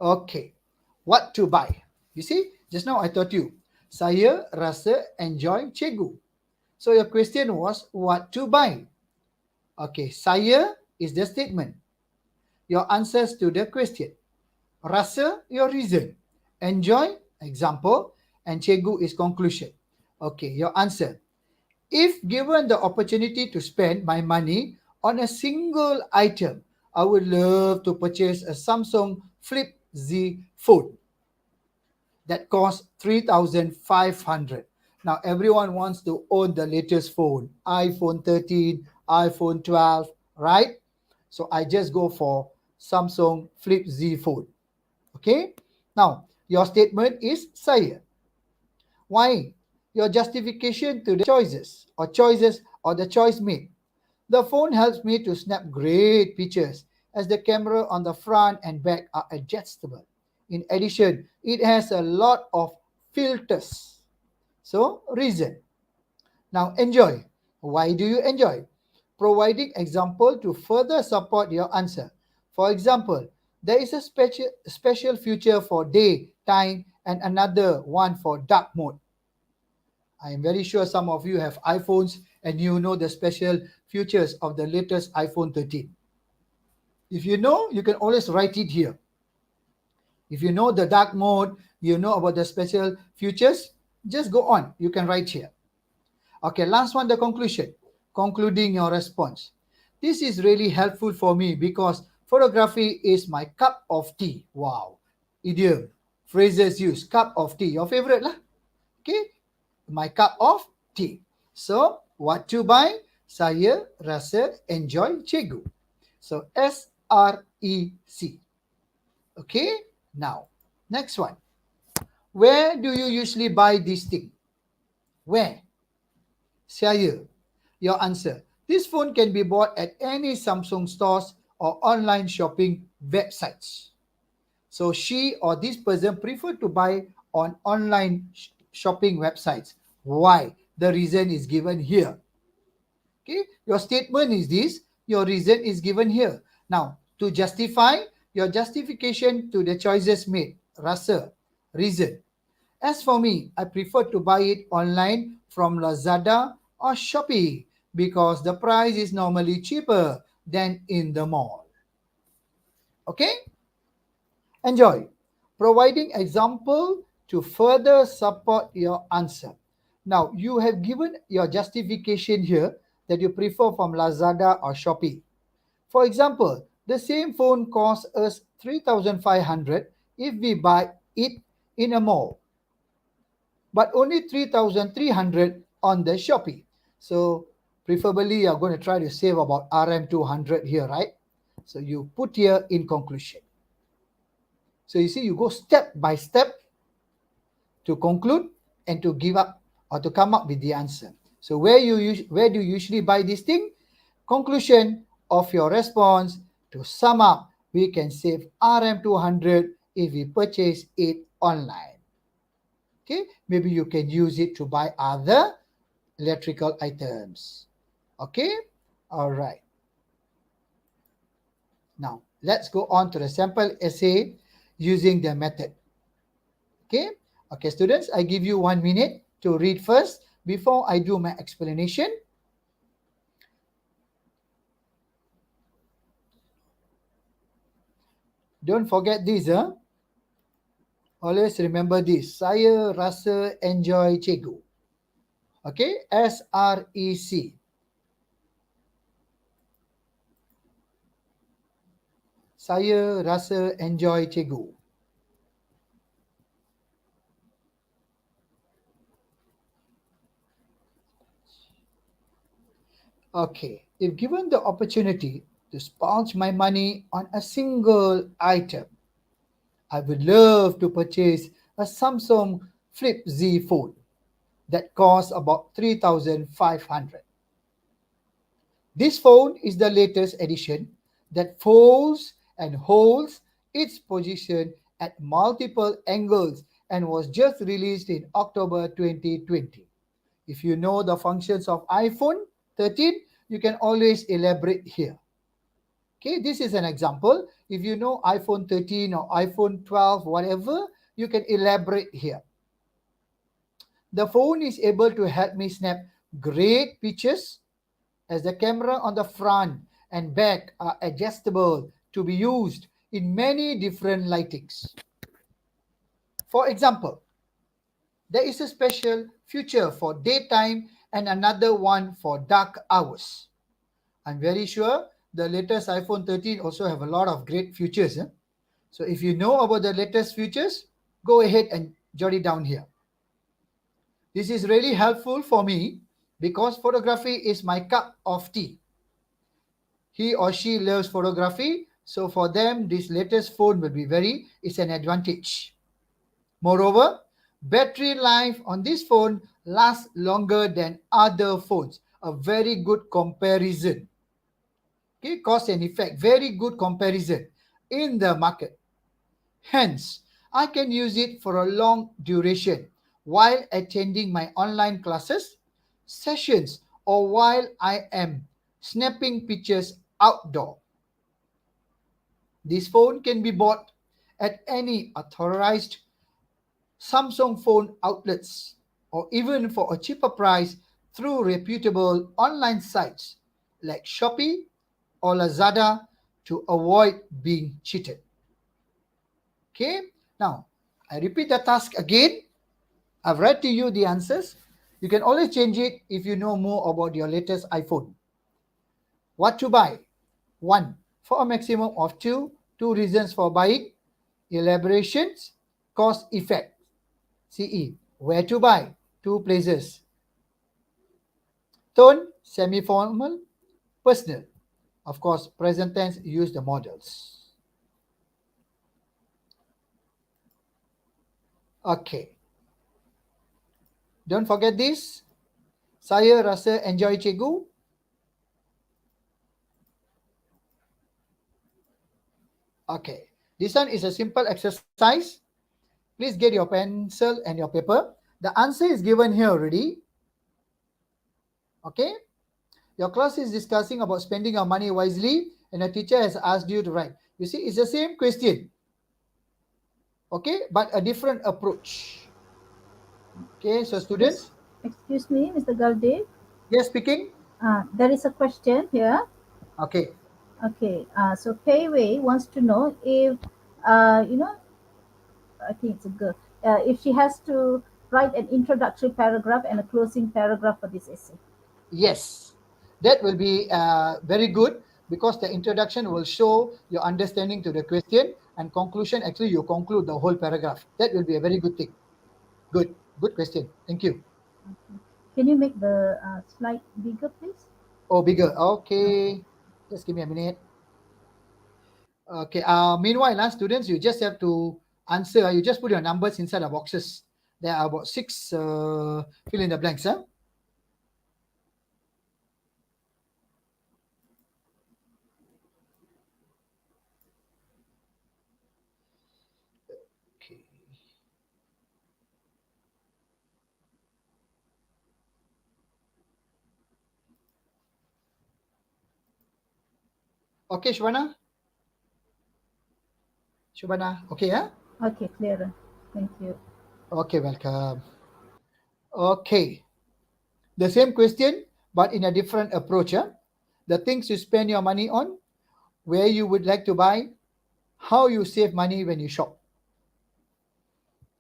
Okay, what to buy? You see, just now I taught you, saya rasa enjoy cikgu. So your question was what to buy. Okay, saya is the statement. Your answers to the question. Rasa, your reason. Enjoy, example. And cikgu is conclusion. Okay, your answer. If given the opportunity to spend my money on a single item, I would love to purchase a Samsung Flip Z phone that costs 3,500. Now everyone wants to own the latest phone, iPhone 13, iPhone 12, right? So I just go for Samsung Flip Z phone. Okay? Now, your statement is saya. Why? Your justification to the choices or the choice made. The phone helps me to snap great pictures as the camera on the front and back are adjustable. In addition, it has a lot of filters. So, reason. Now, enjoy. Why do you enjoy? Providing example to further support your answer. For example, There is a special feature for day, time, and another one for dark mode. I am very sure some of you have iPhones and you know the special features of the latest iPhone 13. If you know, you can always write it here. If you know the dark mode, you know about the special features, just go on. You can write here. Okay, last one, the conclusion. Concluding your response. This is really helpful for me because photography is my cup of tea. Wow. Idiom, phrases used, cup of tea. Your favorite lah. Okay, my cup of tea. So, what to buy? Saya rasa enjoy cikgu. So, SREC. Okay, now, next one. Where do you usually buy this thing? Where? Saya. Your answer. This phone can be bought at any Samsung stores or online shopping websites. So she or this person prefer to buy on online shopping websites. Why? The reason is given here. Okay, your statement is this, your reason is given here. Now, to justify, your justification to the choices made, rasa, reason. As for me, I prefer to buy it online from Lazada or Shopee because the price is normally cheaper than in the mall. Okay? Enjoy. Providing example to further support your answer. Now, you have given your justification here that you prefer from Lazada or Shopee. For example, the same phone costs us 3,500 if we buy it in a mall, but only 3,300 on the Shopee. So, preferably, you're going to try to save about RM200 here, right? So, you put here in conclusion. So, you see, you go step by step to conclude and to give up or to come up with the answer. So, where do you usually buy this thing? Conclusion of your response. To sum up, we can save RM200 if we purchase it online. Okay, maybe you can use it to buy other electrical items. Okay, all right. Now, let's go on to the sample essay using the method. Okay, students, I give you 1 minute to read first before I do my explanation. Don't forget this, huh? Always remember this. Saya rasa enjoy cikgu. Okay, SREC. Saya rasa enjoy cikgu. Okay, if given the opportunity to spend my money on a single item, I would love to purchase a Samsung Flip Z phone that costs about 3,500. This phone is the latest edition that folds and holds its position at multiple angles and was just released in October 2020. If you know the functions of iPhone 13, you can always elaborate here. Okay, this is an example. If you know iPhone 13 or iPhone 12, whatever, you can elaborate here. The phone is able to help me snap great pictures as the camera on the front and back are adjustable to be used in many different lightings. For example, there is a special feature for daytime and another one for dark hours. I'm very sure the latest iPhone 13 also have a lot of great features. So if you know about the latest features, go ahead and jot it down here. This is really helpful for me because photography is my cup of tea. He or she loves photography, so for them, this latest phone will be it's an advantage. Moreover, battery life on this phone lasts longer than other phones. A very good comparison. Okay, cause and effect, very good comparison in the market. Hence, I can use it for a long duration while attending my online classes, sessions, or while I am snapping pictures outdoor. This phone can be bought at any authorized Samsung phone outlets or even for a cheaper price through reputable online sites like Shopee or Lazada to avoid being cheated. Okay, now I repeat the task again. I've read to you the answers. You can always change it if you know more about your latest iPhone. What to buy? 1. For a maximum of 2. 2 reasons for buying. Elaborations. Cause effect. CE. Where to buy? 2 places. Tone. Semi-formal. Personal. Of course, present tense use the models. Okay. Don't forget this. Saya rasa enjoy cikgu. Okay. This one is a simple exercise. Please get your pencil and your paper. The answer is given here already. Okay. Your class is discussing about spending your money wisely and a teacher has asked you to write. You see, it's the same question. Okay, but a different approach. Okay, so Excuse, students, excuse me, Mr. Galde. yes, speaking. There is a question here. Okay, Okay, so Pei Wei wants to know if, you know, I think it's a girl, if she has to write an introductory paragraph and a closing paragraph for this essay. yes, that will be very good because the introduction will show your understanding to the question and conclusion. Actually, you conclude the whole paragraph. That will be a very good thing. Good, good question. Thank you. Okay. Can you make the slide bigger, please? Oh, bigger. Okay. Okay, just give me a minute. Okay. Meanwhile, students, you just have to answer. You just put your numbers inside the boxes. There are about 6 fill in the blanks. Huh? Okay. Okay, Shubhana. Shubhana. Okay, yeah? Okay, clearer. Thank you. Okay, welcome. Okay. The same question, but in a different approach. Huh? The things you spend your money on, where you would like to buy, how you save money when you shop.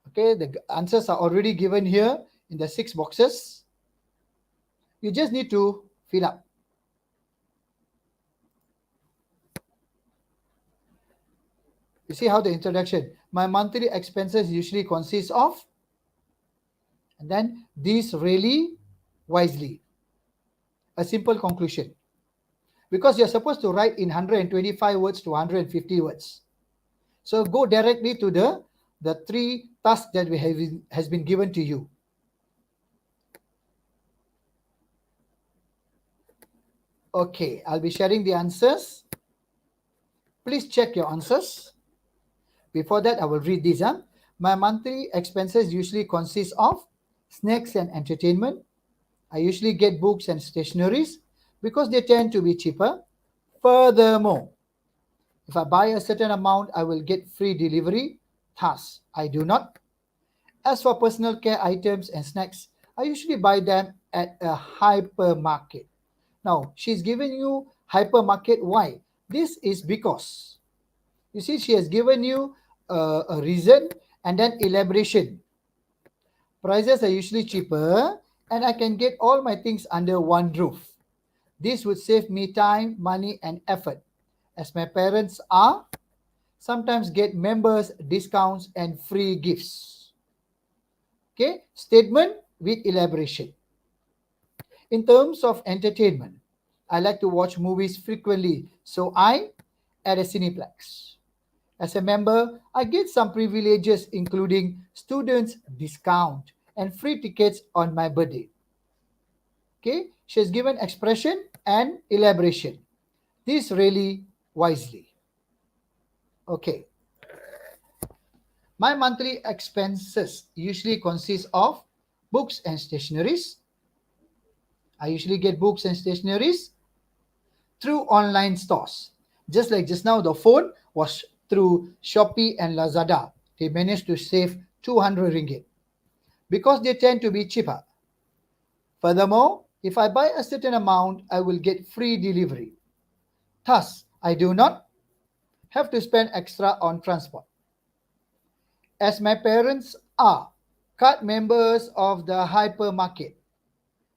Okay, the answers are already given here in the 6 boxes. You just need to fill up. You see how the introduction. My monthly expenses usually consist of, and then these really wisely. A simple conclusion. Because you're supposed to write in 125 words to 150 words. So go directly to the 3 tasks that we have has been given to you. Okay, I'll be sharing the answers. Please check your answers. Before that, I will read this. My monthly expenses usually consist of snacks and entertainment. I usually get books and stationeries because they tend to be cheaper. Furthermore, if I buy a certain amount, I will get free delivery. Thus, I do not. As for personal care items and snacks, I usually buy them at a hypermarket. Now, she's giving you hypermarket. Why? This is because, you see, she has given you a reason and then elaboration. Prices are usually cheaper and I can get all my things under one roof. This would save me time, money, and effort, as my parents are sometimes get members discounts and free gifts. Okay, statement with elaboration. In terms of entertainment, I like to watch movies frequently, so I at a cineplex. As a member, I get some privileges including students discount and free tickets on my birthday. Okay, she has given expression and elaboration. This really wisely. Okay, my monthly expenses usually consist of books and stationeries. I usually get books and stationeries through online stores. Just like just now, the phone was through Shopee and Lazada. They managed to save 200 ringgit because they tend to be cheaper. Furthermore, if I buy a certain amount, I will get free delivery. Thus, I do not have to spend extra on transport. As my parents are card members of the hypermarket.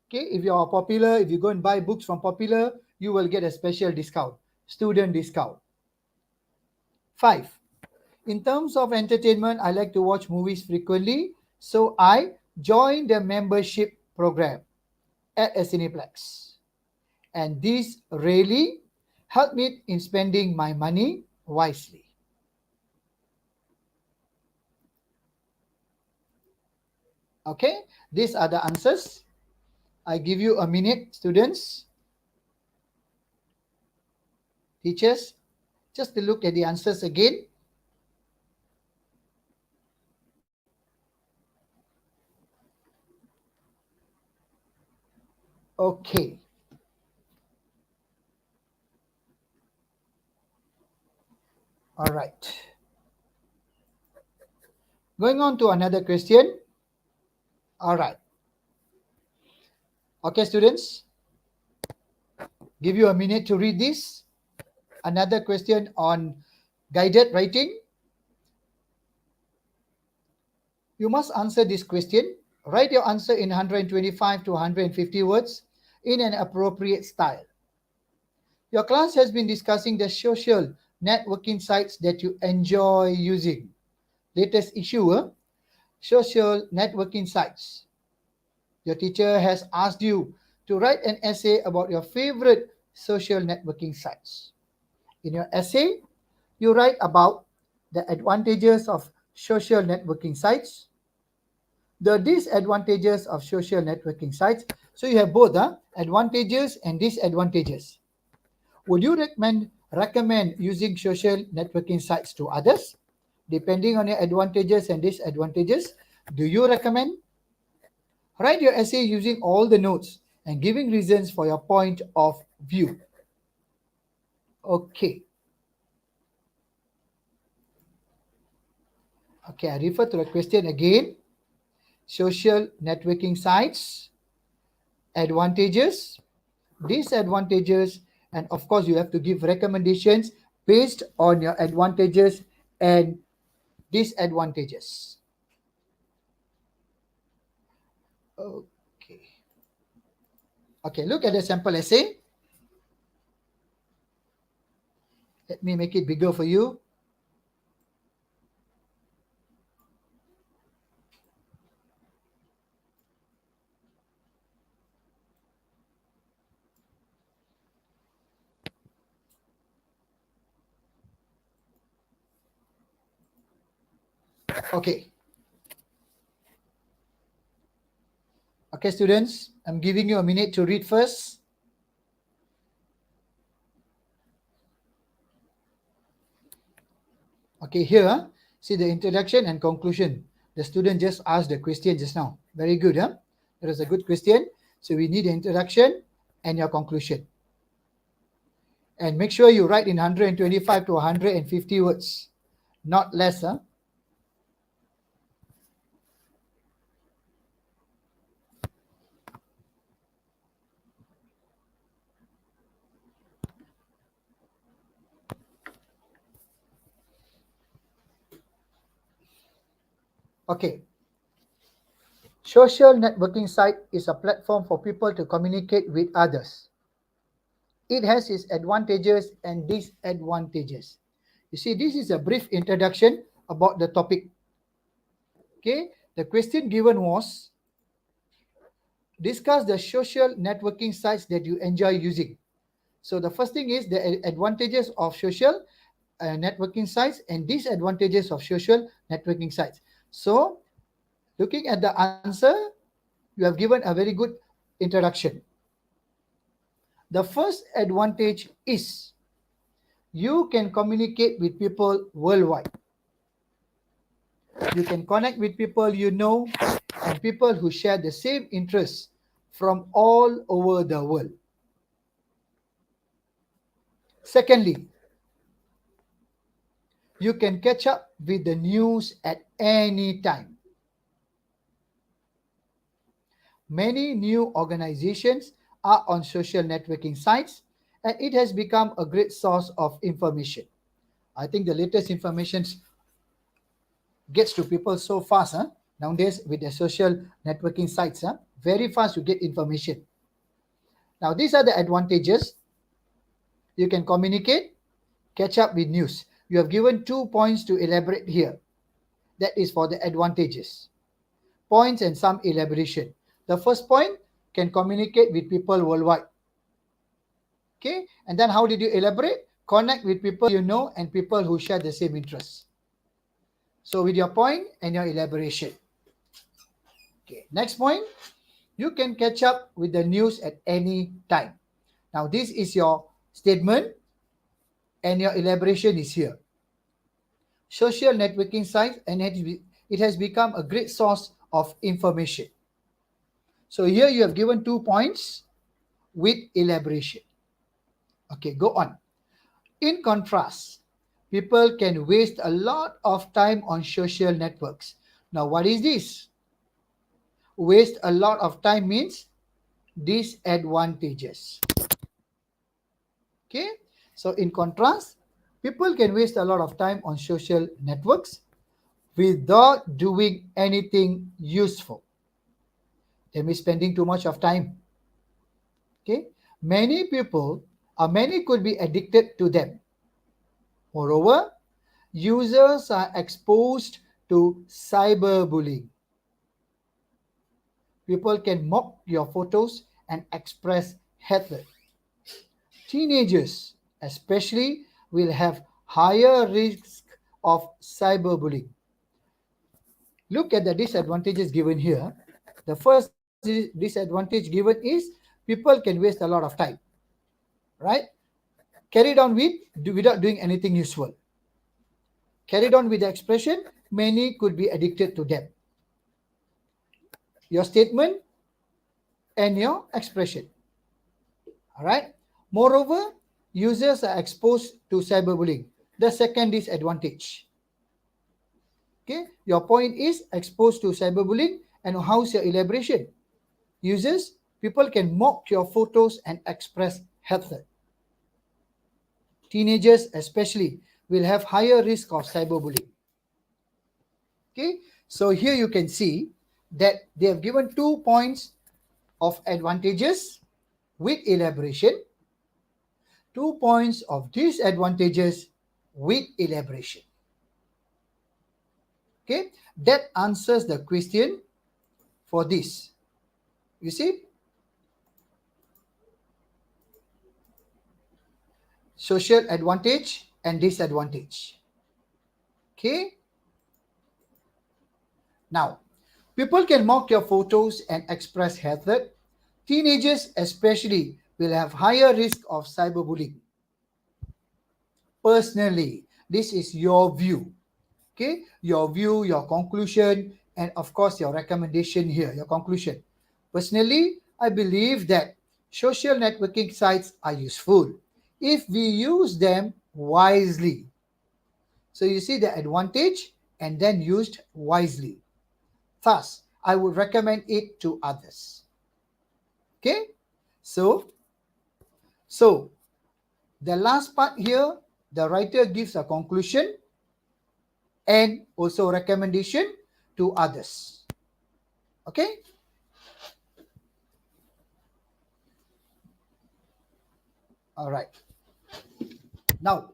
Okay, if you are popular, if you go and buy books from popular, you will get a special discount, student discount. 5. In terms of entertainment, I like to watch movies frequently, so I join the membership program at a Cineplex. And this really helped me in spending my money wisely. Okay, these are the answers. I give you a minute, students, teachers, just to look at the answers again. Okay, all right. Going on to another question. All right. Okay, students, give you a minute to read this. Another question on guided writing. You must answer this question. Write your answer in 125 to 150 words in an appropriate style. Your class has been discussing the social networking sites that you enjoy using. Latest issue, social networking sites. Your teacher has asked you to write an essay about your favorite social networking sites. In your essay, you write about the advantages of social networking sites, the disadvantages of social networking sites. So you have both advantages and disadvantages. Would you recommend using social networking sites to others? Depending on your advantages and disadvantages, do you recommend? Write your essay using all the notes and giving reasons for your point of view. Okay. Okay, I refer to the question again. Social networking sites, advantages, disadvantages, and of course you have to give recommendations based on your advantages and disadvantages. Okay. Okay, look at the sample essay. Let me make it bigger for you. Okay. Okay, students, I'm giving you a minute to read first. Okay, here, see the introduction and conclusion. The student just asked the question just now. Very good, huh? That was a good question. So we need the introduction and your conclusion. And make sure you write in 125 to 150 words, not less, huh? Okay. Social networking site is a platform for people to communicate with others. It has its advantages and disadvantages. You see, this is a brief introduction about the topic. Okay, the question given was discuss the social networking sites that you enjoy using. So the first thing is the advantages of social networking sites and disadvantages of social networking sites. So looking at the answer, you have given a very good introduction. The first advantage is you can communicate with people worldwide. You can connect with people you know and people who share the same interests from all over the world. Secondly, You can catch up with the news at any time. Many new organizations are on social networking sites, and it has become a great source of information. I think the latest information gets to people so fast, huh? Nowadays with the social networking sites, huh? Very fast you get information. Now these are the advantages. You can communicate, catch up with news. You have given 2 points to elaborate here. That is for the advantages. Points and some elaboration. The first point, can communicate with people worldwide. Okay, and then how did you elaborate? Connect with people you know and people who share the same interests. So with your point and your elaboration. Okay, next point, you can catch up with the news at any time. Now this is your statement and your elaboration is here. Social networking sites, and it has become a great source of information. So here you have given 2 points with elaboration. Okay, go on. In contrast, people can waste a lot of time on social networks. Now, what is this? Waste a lot of time means disadvantages. Okay, so in contrast, people can waste a lot of time on social networks without doing anything useful. They may spending too much of time. Okay, many could be addicted to them. Moreover, users are exposed to cyberbullying. People can mock your photos and express hatred. Teenagers, especially, will have higher risk of cyberbullying. Look at the disadvantages given here. The first disadvantage given is people can waste a lot of time, right? Carried on with without doing anything useful. Carried on with the expression, many could be addicted to them. Your statement and your expression. All right. Moreover, users are exposed to cyberbullying. The second disadvantage. Okay. Your point is exposed to cyberbullying, and how's your elaboration? Users, people can mock your photos and express hatred. Teenagers, especially, will have higher risk of cyberbullying. Okay. So here you can see that they have given 2 points of advantages with elaboration, 2 points of disadvantages with elaboration. Okay, that answers the question for this. You see, social advantage and disadvantage. Okay, now people can mock your photos and express hatred. Teenagers, especially, will have higher risk of cyberbullying. Personally, this is your view. Okay, your view, your conclusion, and of course your recommendation here, your conclusion. Personally, I believe that social networking sites are useful if we use them wisely. So you see the advantage and then used wisely. Thus, I would recommend it to others. Okay, so so the last part here, the writer gives a conclusion and also recommendation to others. Okay. All right. Now,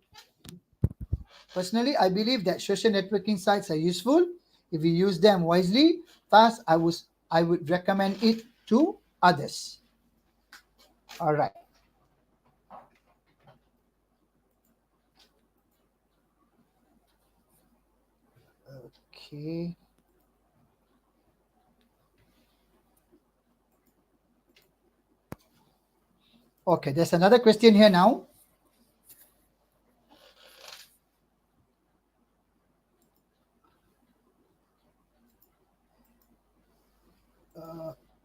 personally, I believe that social networking sites are useful if we use them wisely. Thus, I would recommend it to others. All right. Okay. Okay. There's another question here now.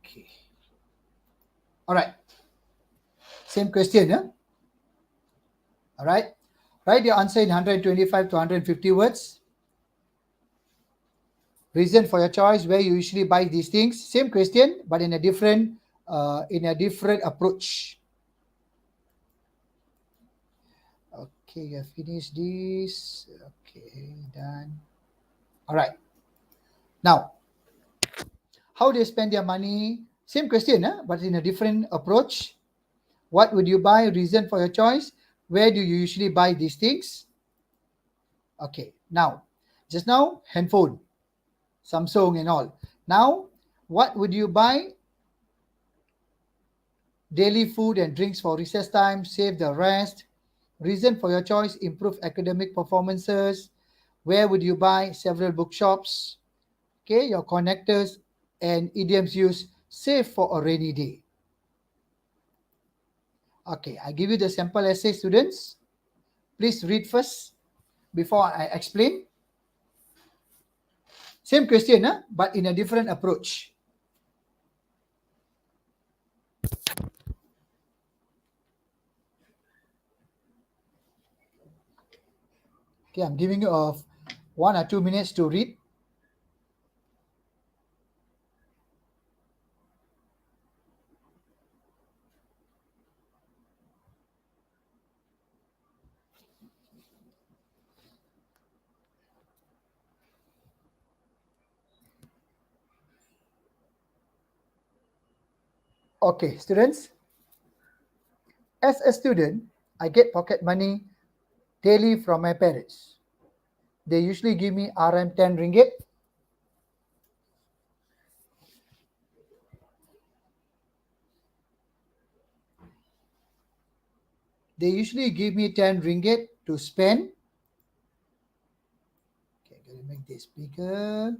Okay. All right. Same question, yeah? All right. Write your answer in 125 to 150 words. Reason for your choice, where you usually buy these things. Same question, but in a different approach. Okay, you have finished this. Okay, done. All right. Now, how do you spend your money? Same question, but in a different approach. What would you buy? Reason for your choice. Where do you usually buy these things? Okay, now, just now, handphone, Samsung and all. Now, what would you buy? Daily food and drinks for recess time, save the rest. Reason for your choice, improve academic performances. Where would you buy? Several bookshops. Okay, your connectors and idioms use, save for a rainy day. Okay, I give you the sample essay, students. Please read first before I explain. Same question, but in a different approach. Okay, I'm giving you 1 or 2 minutes to read. Okay, students. As a student, I get pocket money daily from my parents. They usually give me RM 10 ringgit. They usually give me 10 ringgit to spend. Okay, I'm gonna make this bigger.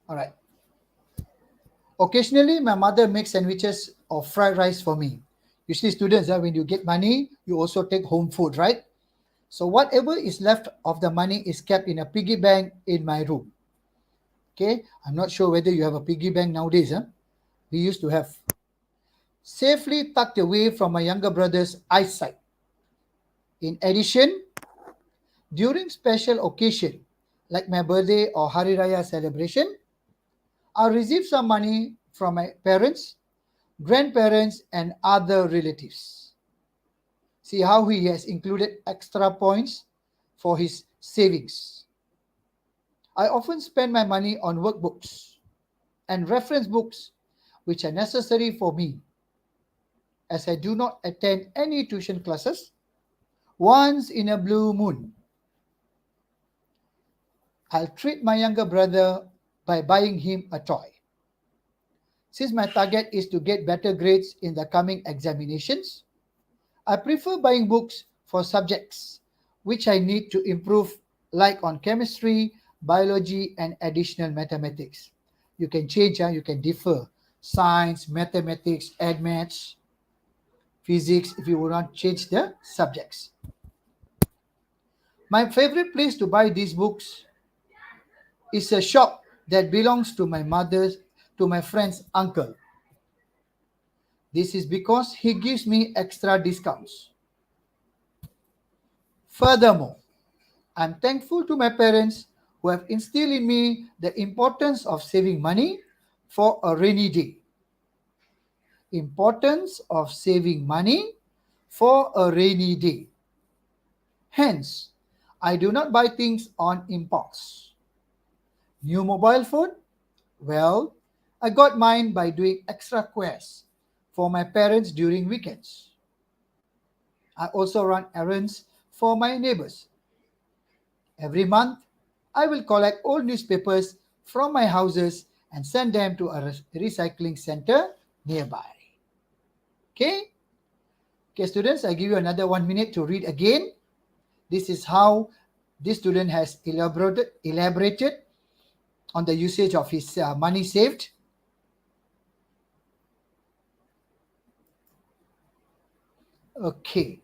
All right. Occasionally, my mother makes sandwiches or fried rice for me. Usually, students, when you get money, you also take home food, right? So, whatever is left of the money is kept in a piggy bank in my room. Okay, I'm not sure whether you have a piggy bank nowadays. We used to have. Safely tucked away from my younger brother's eyesight. In addition, during special occasion like my birthday or Hari Raya celebration, I receive some money from my parents, grandparents, and other relatives. See how he has included extra points for his savings. I often spend my money on workbooks and reference books which are necessary for me as I do not attend any tuition classes. Once in a blue moon, I'll treat my younger brother by buying him a toy. Since my target is to get better grades in the coming examinations, I prefer buying books for subjects which I need to improve, like on chemistry, biology, and additional mathematics. You can change, you can differ. Science, mathematics, ed maths, physics, if you would not change the subjects. My favorite place to buy these books is a shop that belongs to my friend's uncle. This is because he gives me extra discounts. Furthermore, I'm thankful to my parents who have instilled in me the importance of saving money for a rainy day. Importance of saving money for a rainy day. Hence, I do not buy things on impulse. New mobile phone? Well, I got mine by doing extra quests for my parents during weekends. I also run errands for my neighbors. Every month, I will collect old newspapers from my houses and send them to a recycling center nearby. Okay? Okay, students, I give you another 1 minute to read again. This is how this student has elaborated on the usage of his money saved. Okay.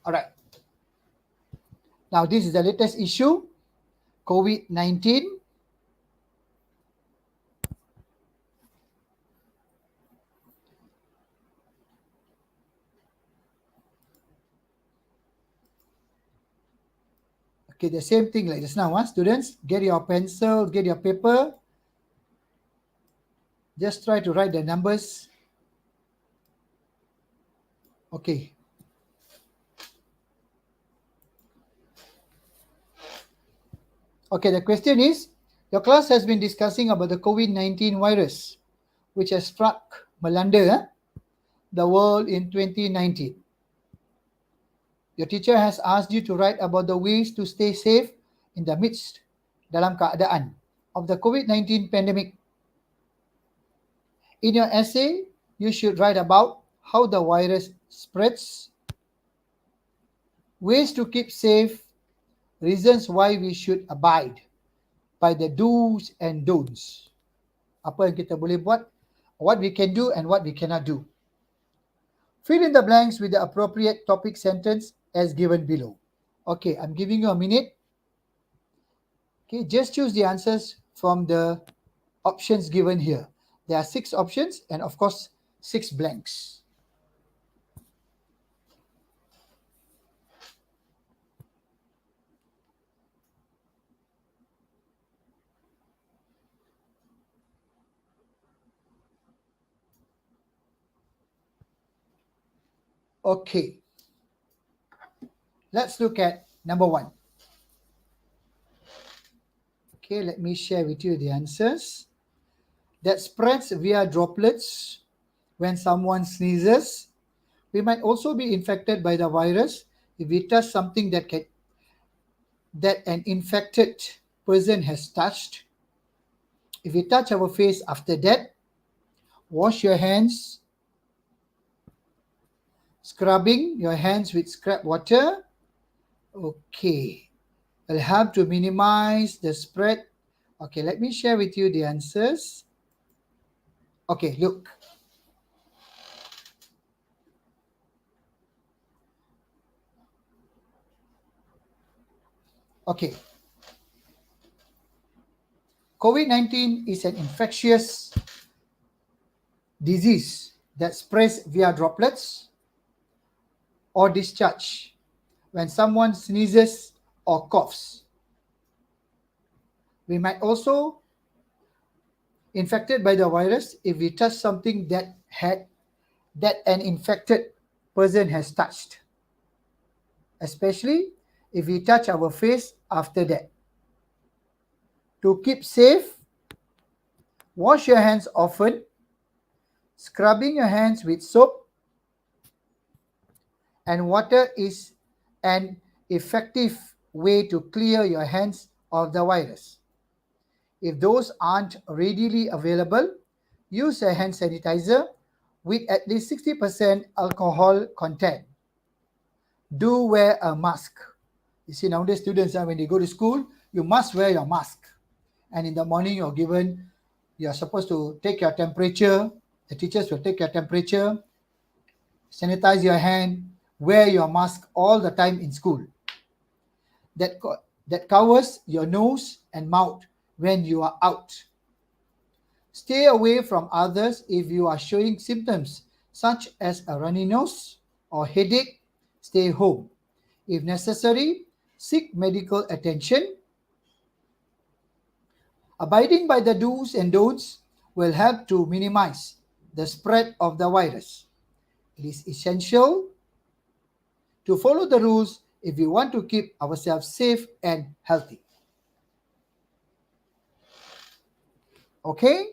All right. Now, this is the latest issue, COVID-19. Okay, the same thing like just now, students. Get your pencil, get your paper. Just try to write the numbers. Okay. Okay, the question is, your class has been discussing about the COVID-19 virus, which has struck melanda the world in 2019. Your teacher has asked you to write about the ways to stay safe in the midst dalam keadaan of the COVID-19 pandemic. In your essay, you should write about how the virus spreads, ways to keep safe, reasons why we should abide by the do's and don'ts. Apa yang kita boleh buat, what we can do and what we cannot do. Fill in the blanks with the appropriate topic sentence as given below. Okay, I'm giving you a minute. Okay, just choose the answers from the options given here. There are 6 options and of course 6 blanks. Okay, let's look at number 1. Okay, let me share with you the answers. That spreads via droplets when someone sneezes. We might also be infected by the virus if we touch something that an infected person has touched. If we touch our face after that, wash your hands, scrubbing your hands with scrap water. Okay, will help to minimize the spread. Okay, let me share with you the answers. Okay, look. Okay. COVID-19 is an infectious disease that spreads via droplets or discharge when someone sneezes or coughs. We might also infected by the virus if we touch something that an infected person has touched, especially if we touch our face after that. To keep safe, wash your hands often, scrubbing your hands with soap and water is an effective way to clear your hands of the virus. If those aren't readily available, use a hand sanitizer with at least 60% alcohol content. Do wear a mask. You see, nowadays students, when they go to school, you must wear your mask. And in the morning, you're supposed to take your temperature. The teachers will take your temperature, sanitize your hand, wear your mask all the time in school. That covers your nose and mouth when you are out. Stay away from others if you are showing symptoms such as a runny nose or headache. Stay home. If necessary, seek medical attention. Abiding by the do's and don'ts will help to minimize the spread of the virus. It is essential to follow the rules if we want to keep ourselves safe and healthy. Okay,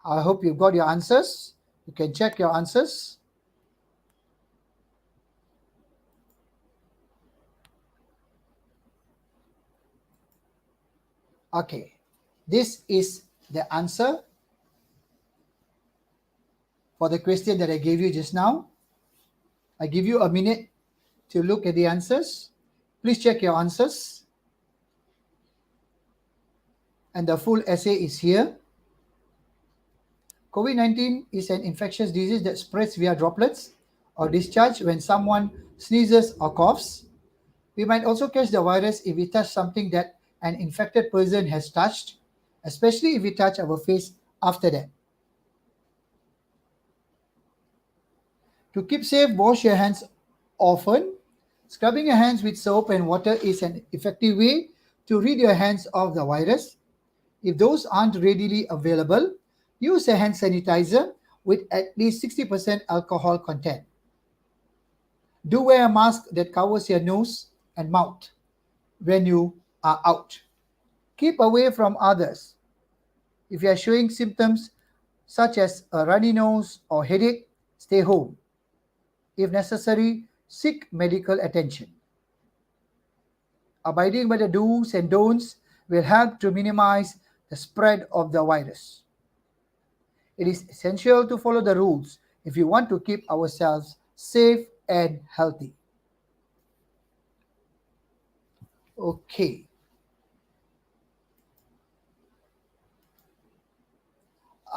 I hope you've got your answers. You can check your answers. Okay, this is the answer for the question that I gave you just now. I give you a minute to look at the answers. Please check your answers. And the full essay is here. COVID-19 is an infectious disease that spreads via droplets or discharge when someone sneezes or coughs. We might also catch the virus if we touch something that an infected person has touched, especially if we touch our face after that. To keep safe, wash your hands often. Scrubbing your hands with soap and water is an effective way to rid your hands of the virus. If those aren't readily available, use a hand sanitizer with at least 60% alcohol content. Do wear a mask that covers your nose and mouth when you are out. Keep away from others. If you are showing symptoms such as a runny nose or headache, stay home. If necessary, seek medical attention. Abiding by the do's and don'ts will help to minimize the spread of the virus. It is essential to follow the rules if we want to keep ourselves safe and healthy. Okay.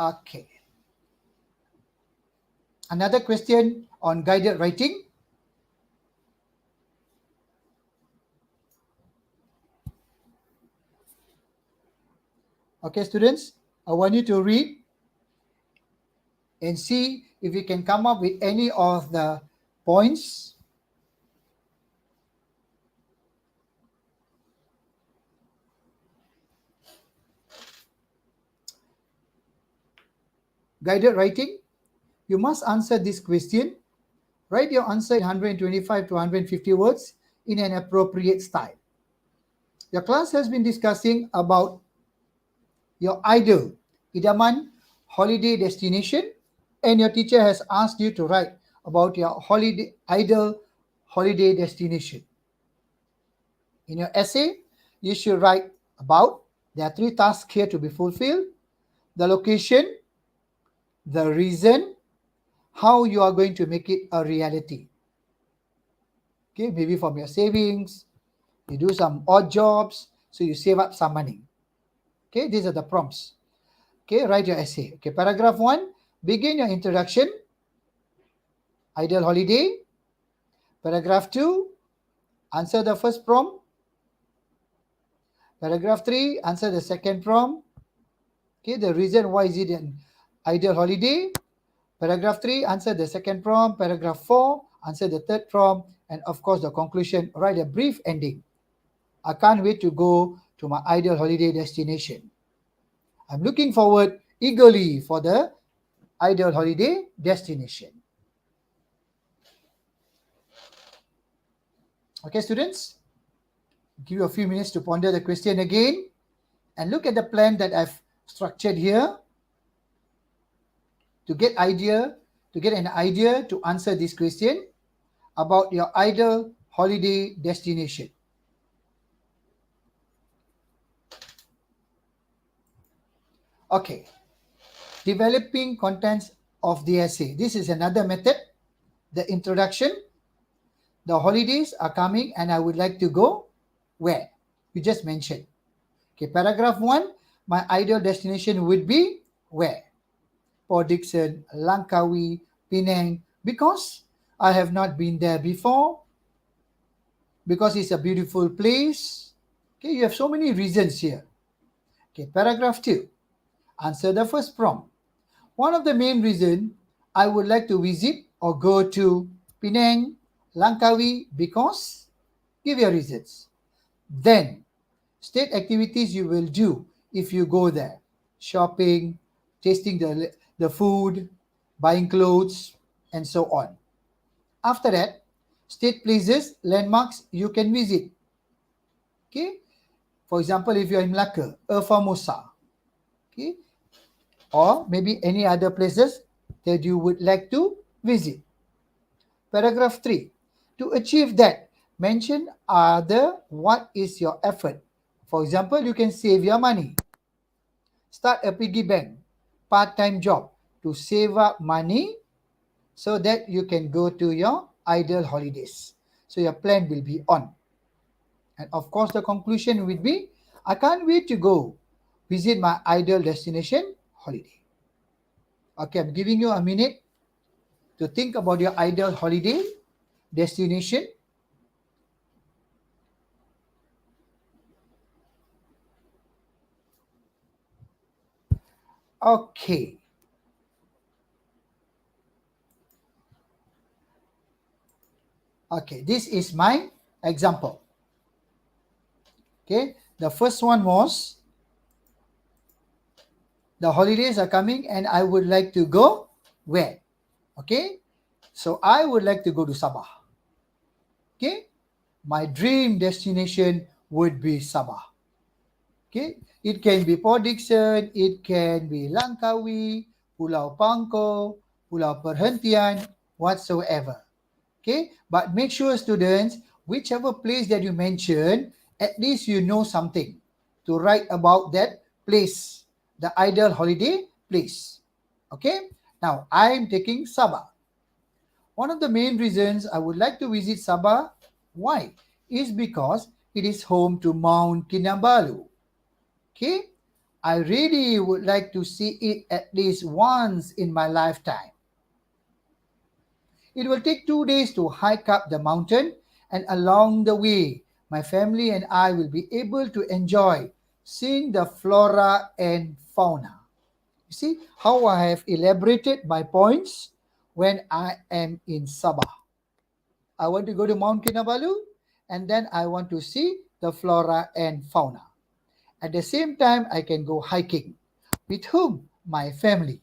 Okay. Another question on guided writing. Okay, students, I want you to read and see if you can come up with any of the points. Guided writing, you must answer this question. Write your answer in 125 to 150 words in an appropriate style. Your class has been discussing about your ideal idaman holiday destination, and your teacher has asked you to write about your ideal holiday destination. In your essay, you should write about, there are three tasks here to be fulfilled: the location, the reason, how you are going to make it a reality. Okay, maybe from your savings, you do some odd jobs, so you save up some money. Okay, these are the prompts. Okay, write your essay. Okay, paragraph 1, begin your introduction, ideal holiday. Paragraph 2, answer the first prompt. Paragraph 3, answer the second prompt. Okay, the reason why is it an ideal holiday. Paragraph 3, answer the second prompt. Paragraph 4, answer the third prompt. And of course, the conclusion, write a brief ending. I can't wait to go to my ideal holiday destination. I'm looking forward eagerly for the ideal holiday destination. Okay, students, give you a few minutes to ponder the question again and look at the plan that I've structured here to get an idea to answer this question about your ideal holiday destination. Okay, developing contents of the essay. This is another method. The introduction. The holidays are coming and I would like to go where? You just mentioned. Okay, paragraph 1, my ideal destination would be where? Port Dickson, Langkawi, Penang, because I have not been there before, because it's a beautiful place. Okay, you have so many reasons here. Okay, paragraph 2, answer the first prompt. One of the main reasons I would like to visit or go to Penang, Langkawi, because give your reasons. Then, state activities you will do if you go there. Shopping, tasting the food, buying clothes, and so on. After that, state places, landmarks you can visit. Okay? For example, if you're in Malacca, Formosa. Okay? Or maybe any other places that you would like to visit. Paragraph 3. To achieve that, mention what is your effort. For example, you can save your money. Start a piggy bank, part-time job to save up money so that you can go to your ideal holidays. So your plan will be on. And of course, the conclusion will be, I can't wait to go visit my ideal destination holiday. Okay, I'm giving you a minute to think about your ideal holiday destination. Okay, okay, this is my example. Okay, the first one was the holidays are coming and I would like to go where? Okay, so I would like to go to Sabah. Okay, my dream destination would be Sabah. Okay, it can be Port Dickson, it can be Langkawi, Pulau Pangkor, Pulau Perhentian, whatsoever. Okay, but make sure, students, whichever place that you mention, at least you know something to write about that place, the ideal holiday place. Okay, now I'm taking Sabah. One of the main reasons I would like to visit Sabah, why? Is because it is home to Mount Kinabalu. Okay, I really would like to see it at least once in my lifetime. It will take 2 days to hike up the mountain, and along the way, my family and I will be able to enjoy seeing the flora and fauna. You see how I have elaborated my points when I am in Sabah. I want to go to Mount Kinabalu, and then I want to see the flora and fauna. At the same time, I can go hiking. With whom? My family.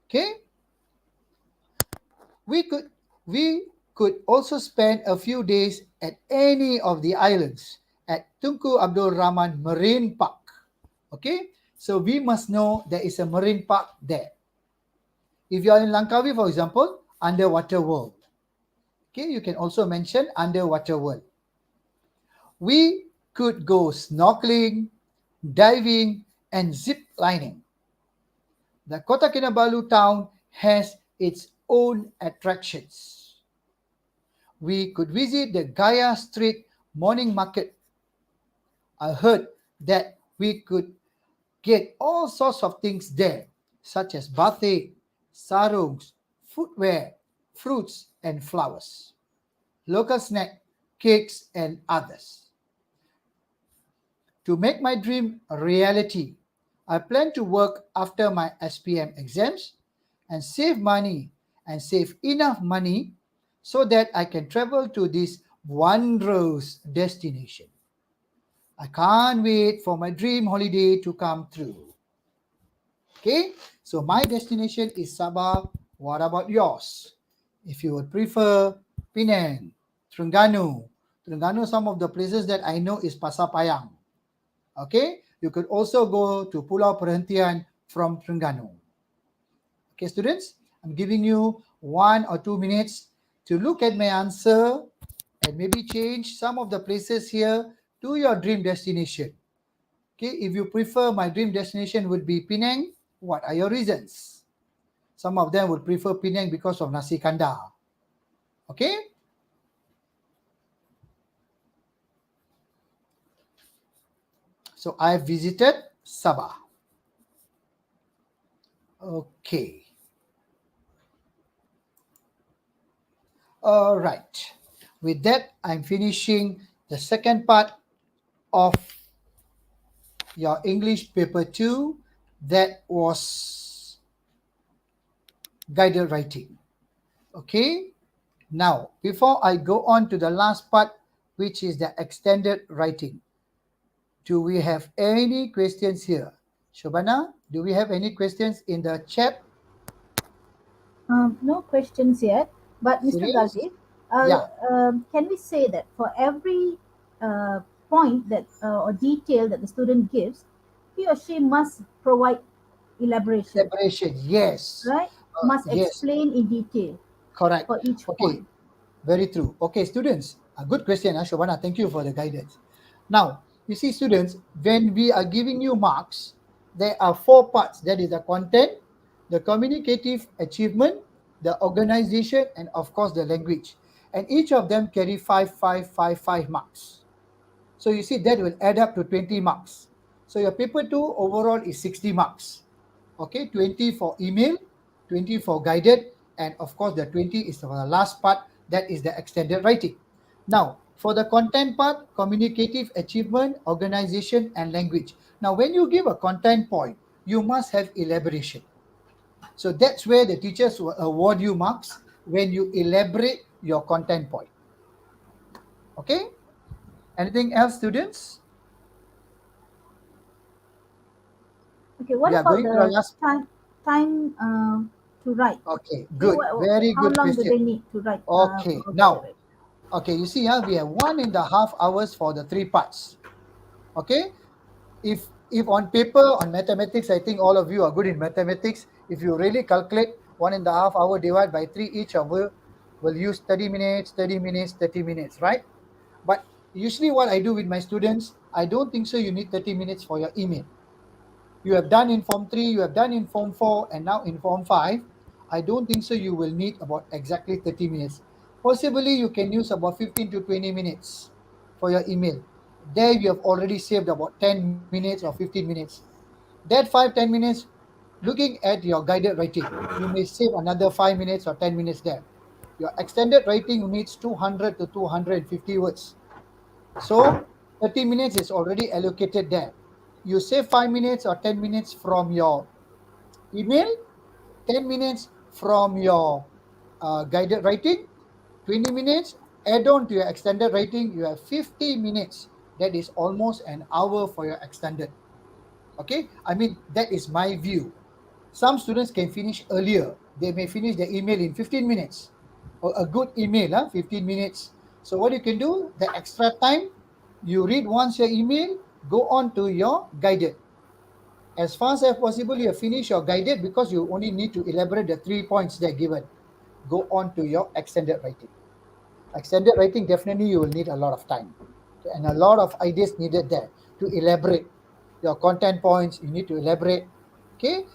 Okay? We could we could also spend a few days at any of the islands at Tunku Abdul Rahman Marine Park. Okay? So we must know there is a marine park there. If you are in Langkawi, for example, underwater world. Okay, you can also mention underwater world. We could go snorkeling, diving, and zip lining. The Kota Kinabalu town has its own attractions. We could visit the Gaya Street morning market. I heard that we could get all sorts of things there, such as batik, sarungs, footwear, fruits, and flowers, local snack, cakes, and others. To make my dream a reality, I plan to work after my SPM exams and save money and save enough money so that I can travel to this wondrous destination. I can't wait for my dream holiday to come true. Okay, so my destination is Sabah. What about yours? If you would prefer Penang, Terengganu, Terengganu, some of the places that I know is Pasar Payang. Okay, you could also go to Pulau Perhentian from Terengganu. Okay, students, I'm giving you 1 or 2 minutes to look at my answer and maybe change some of the places here to your dream destination. Okay, if you prefer my dream destination would be Penang, what are your reasons? Some of them would prefer Penang because of nasi kandar. Okay, so I visited Sabah. Okay. All right. With that, I'm finishing the second part of your English paper 2, that was guided writing. Okay. Now, before I go on to the last part, which is the extended writing, do we have any questions here? Shobana, do we have any questions in the chat? No questions yet, but Mr. Serious? Galvin, Yeah. can we say that for every uh, point that or detail that the student gives, he or she must provide elaboration, Elaboration. Yes. right? Must Yes. explain in detail Correct. for each Okay. point. Very true. Okay, students, a good question, Shobana. Thank you for the guidance. Now, you see, students, when we are giving you marks, there are 4 parts. That is the content, the communicative achievement, the organization, and of course the language. And each of them carry 5 marks. So you see that will add up to 20 marks. So your paper 2 overall is 60 marks. Okay, 20 for email, 20 for guided, and of course the 20 is for the last part, that is the extended writing. Now for the content part, communicative achievement, organization and language. Now when you give a content point, you must have elaboration. So that's where the teachers will award you marks when you elaborate your content point. Okay, anything else students? Okay, what We are about going to the the last. time to write? Okay, Okay, good, very how good long do question. they need to write Okay, for guided now, writing? okay, you see, we have 1.5 hours for the three parts. Okay, if on paper on mathematics, I think all of you are good in mathematics. If you really calculate 1.5 hour divided by three, each of you will use 30 minutes, 30 minutes, 30 minutes, right? But usually, what I do with my students, I don't think so. You need 30 minutes for your email. You have done in Form 3, you have done in Form 4, and now in Form 5. I don't think so. You will need about exactly 30 minutes. Possibly, you can use about 15 to 20 minutes for your email. There, you have already saved about 10 minutes or 15 minutes. That 5-10 minutes, looking at your guided writing, you may save another 5 minutes or 10 minutes there. Your extended writing needs 200 to 250 words. So 30 minutes is already allocated there. You save 5 minutes or 10 minutes from your email, 10 minutes from your guided writing, 20 minutes, add on to your extended writing, you have 50 minutes. That is almost an hour for your extended. Okay, I mean, that is my view. Some students can finish earlier. They may finish the email in 15 minutes. Or a good email, 15 minutes. So what you can do, the extra time, you read once your email, go on to your guided. As fast as possible, you finish your guided because you only need to elaborate the 3 points they're given. Go on to your extended writing. Extended writing, definitely you will need a lot of time. Okay, and a lot of ideas needed there to elaborate your content points. You need to elaborate. Okay,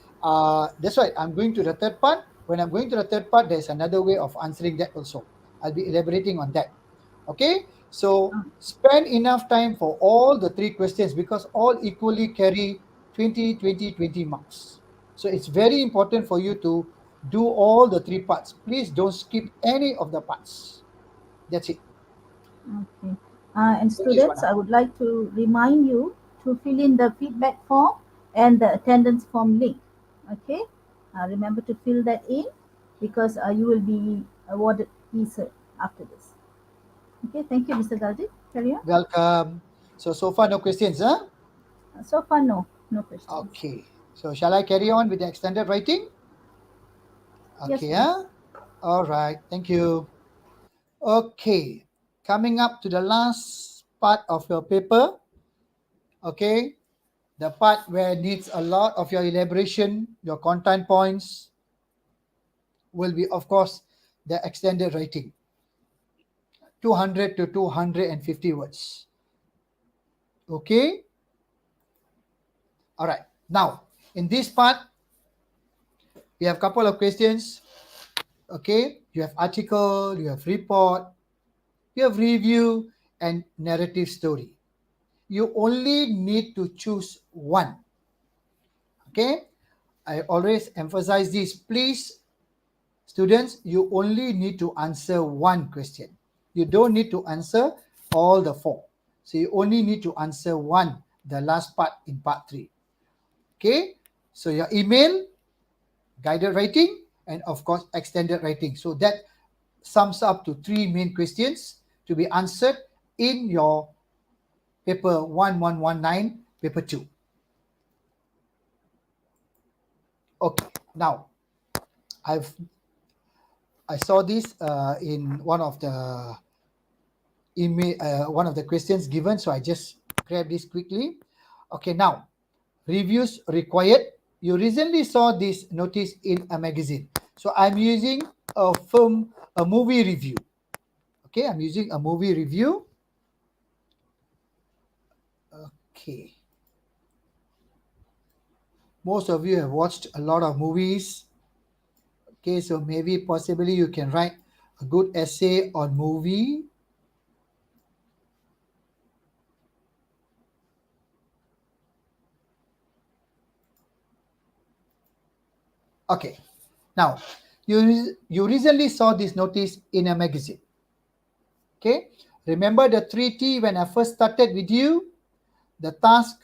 that's why I'm going to the third part. When I'm going to the third part, there's another way of answering that also. I'll be elaborating on that. Okay, so Uh, spend enough time for all the three questions because all equally carry 20, 20, 20 marks. So it's very important for you to do all the three parts. Please don't skip any of the parts. That's it. okay. And Thank you, students, Swana. I would like to remind you to fill in the feedback form and the attendance form link. Okay, remember to fill that in because you will be awarded e-cert after this. Okay, thank you, Mr. Galdi. Carry on. Welcome. So far, no questions, huh? So far, no questions. Okay. So shall I carry on with the extended writing? Yes, Okay, please. huh? All right. Thank you. Okay. Coming up to the last part of your paper. Okay. The part where it needs a lot of your elaboration, your content points will be, of course, the extended writing. 200 to 250 words. Okay. All right. Now, in this part, we have a couple of questions. Okay, you have article, you have report, you have review, and narrative story. You only need to choose one. Okay, I always emphasize this. Please, students, you only need to answer one question. You don't need to answer all the four. So you only need to answer one, the last part in part three. Okay, so your email, guided writing, and of course, extended writing. So that sums up to three main questions to be answered in your paper 1119, paper 2. Okay, now I've I saw this in one of the email, one of the questions given, so I just grab this quickly. Okay, now reviews required. You recently saw this notice in a magazine, so I'm using a movie review. Okay, I'm using a movie review. Okay, most of you have watched a lot of movies. Okay, so maybe possibly you can write a good essay on movie. Okay, now You recently saw this notice in a magazine. Okay, remember the 3T when I first started with you? The task,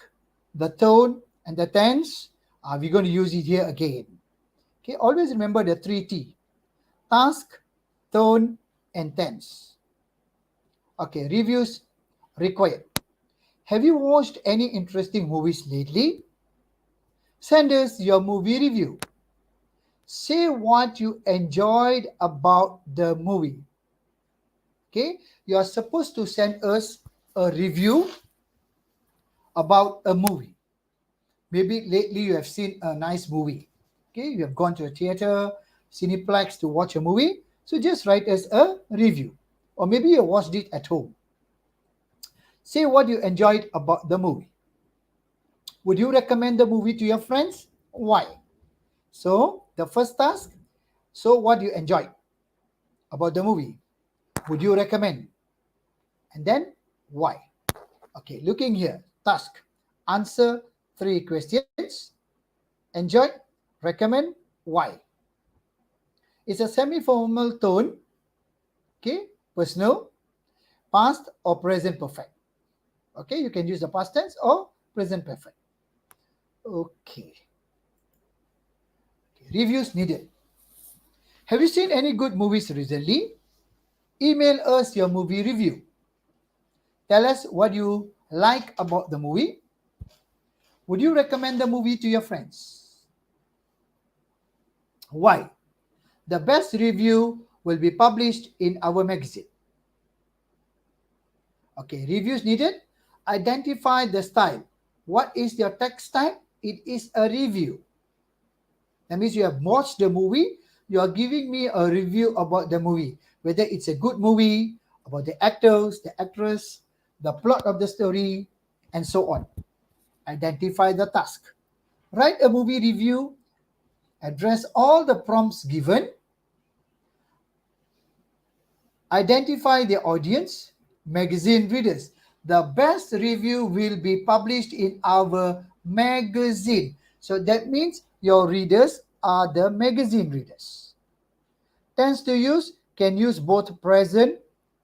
the tone, and the tense. We're going to use it here again. Okay, always remember the 3T: task, tone, and tense. Okay, reviews required. Have you watched any interesting movies lately? Send us your movie review. Say what you enjoyed about the movie. Okay, you are supposed to send us a review about a movie. Maybe lately you have seen a nice movie. Okay, you have gone to a theater, Cineplex to watch a movie. So just write us a review. Or maybe you watched it at home. Say what you enjoyed about the movie. Would you recommend the movie to your friends? Why? So, the first task, so what you enjoyed about the movie. Would you recommend? And then, why? Okay, looking here. Task. Answer 3 questions. Enjoy, recommend, why. It's a semi-formal tone. Okay, personal, past or present perfect. Okay, you can use the past tense or present perfect. Okay. Reviews needed. Have you seen any good movies recently? Email us your movie review. Tell us what you like about the movie. Would you recommend the movie to your friends? Why? The best review will be published in our magazine. Okay, reviews needed. Identify the style. What is your text style? It is a review. That means you have watched the movie, you are giving me a review about the movie, whether it's a good movie, about the actors, the actress, the plot of the story, and so on. Identify the task. Write a movie review, address all the prompts given, identify the audience, magazine readers. The best review will be published in our magazine. So that means your readers are the magazine readers. Tense to use can use both present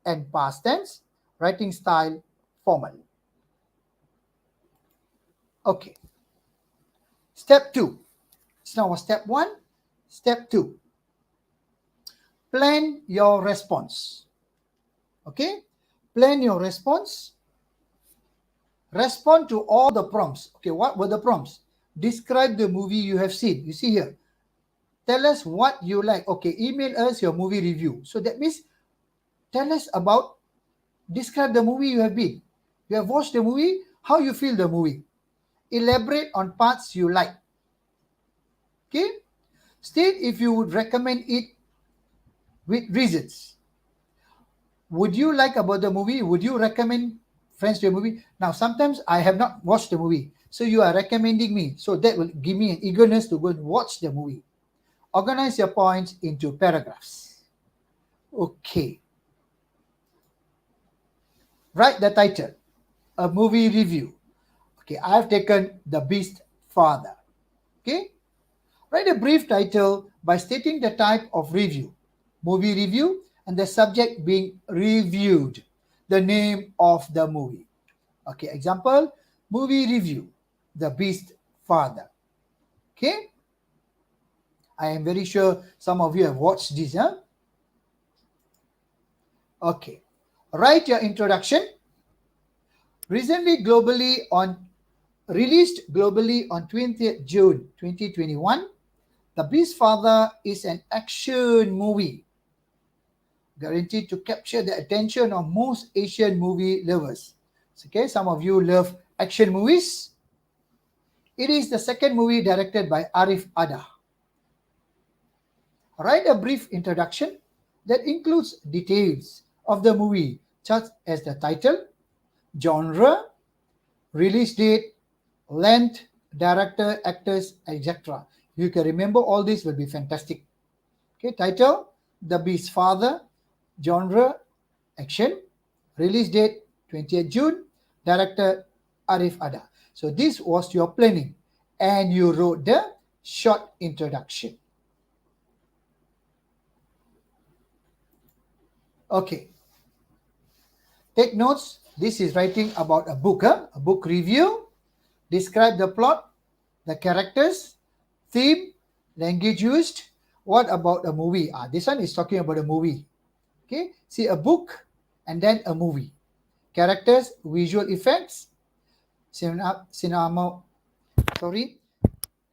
and past tense. Writing style formal. Okay. Step 2. It's now step 1. Step 2. Plan your response. Okay? Plan your response. Respond to all the prompts. Okay, what were the prompts? Describe the movie you have seen. You see here. Tell us what you like. Okay, email us your movie review. So that means tell us about, describe the movie you have been. You have watched the movie, how you feel the movie. Elaborate on parts you like. Okay? State if you would recommend it with reasons. Would you like about the movie? Would you recommend friends to a movie? Now, sometimes I have not watched the movie. So you are recommending me. So that will give me an eagerness to go and watch the movie. Organize your points into paragraphs. Okay. Write the title. A movie review. Okay, I have taken The Beast Father. Okay. Write a brief title by stating the type of review, movie review, and the subject being reviewed, the name of the movie. Okay, example, movie review, The Beast Father. Okay, I am very sure some of you have watched this. Huh? Okay, write your introduction. Recently, released globally on 20th June 2021, The Beast Father is an action movie guaranteed to capture the attention of most Asian movie lovers. Okay, some of you love action movies. It is the second movie directed by Arif Ada. Write a brief introduction that includes details of the movie, such as the title, genre, release date, length, director, actors, etc. You can remember all this will be fantastic. Okay, title, The Beast's Father, genre, action, release date 20th June, director Arif Ada. So this was your planning and you wrote the short introduction. Okay, take notes. This is writing about a book, huh? A book review. Describe the plot, the characters, theme, language used. What about a movie? This one is talking about a movie. Okay, see a book and then a movie. Characters, visual effects, cinema, sorry,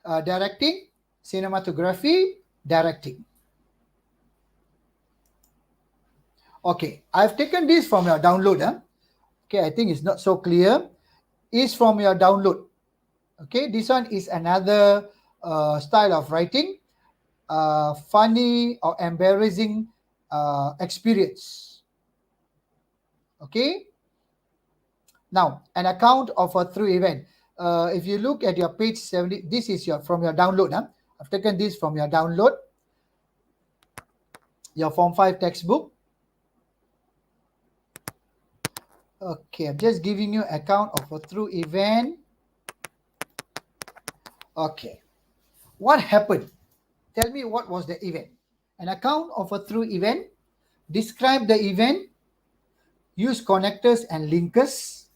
directing, cinematography, directing. Okay, I've taken this from your download. Okay, I think it's not so clear. Is from your download. Okay, this one is another style of writing, funny or embarrassing experience. Okay, now an account of a true event. If you look at your page 70, this is your from your download. I've taken this from your download, your Form 5 textbook. Okay, I'm just giving you account of a true event. Okay, what happened? Tell me what was the event. An account of a true event. Describe the event. Use connectors and linkers.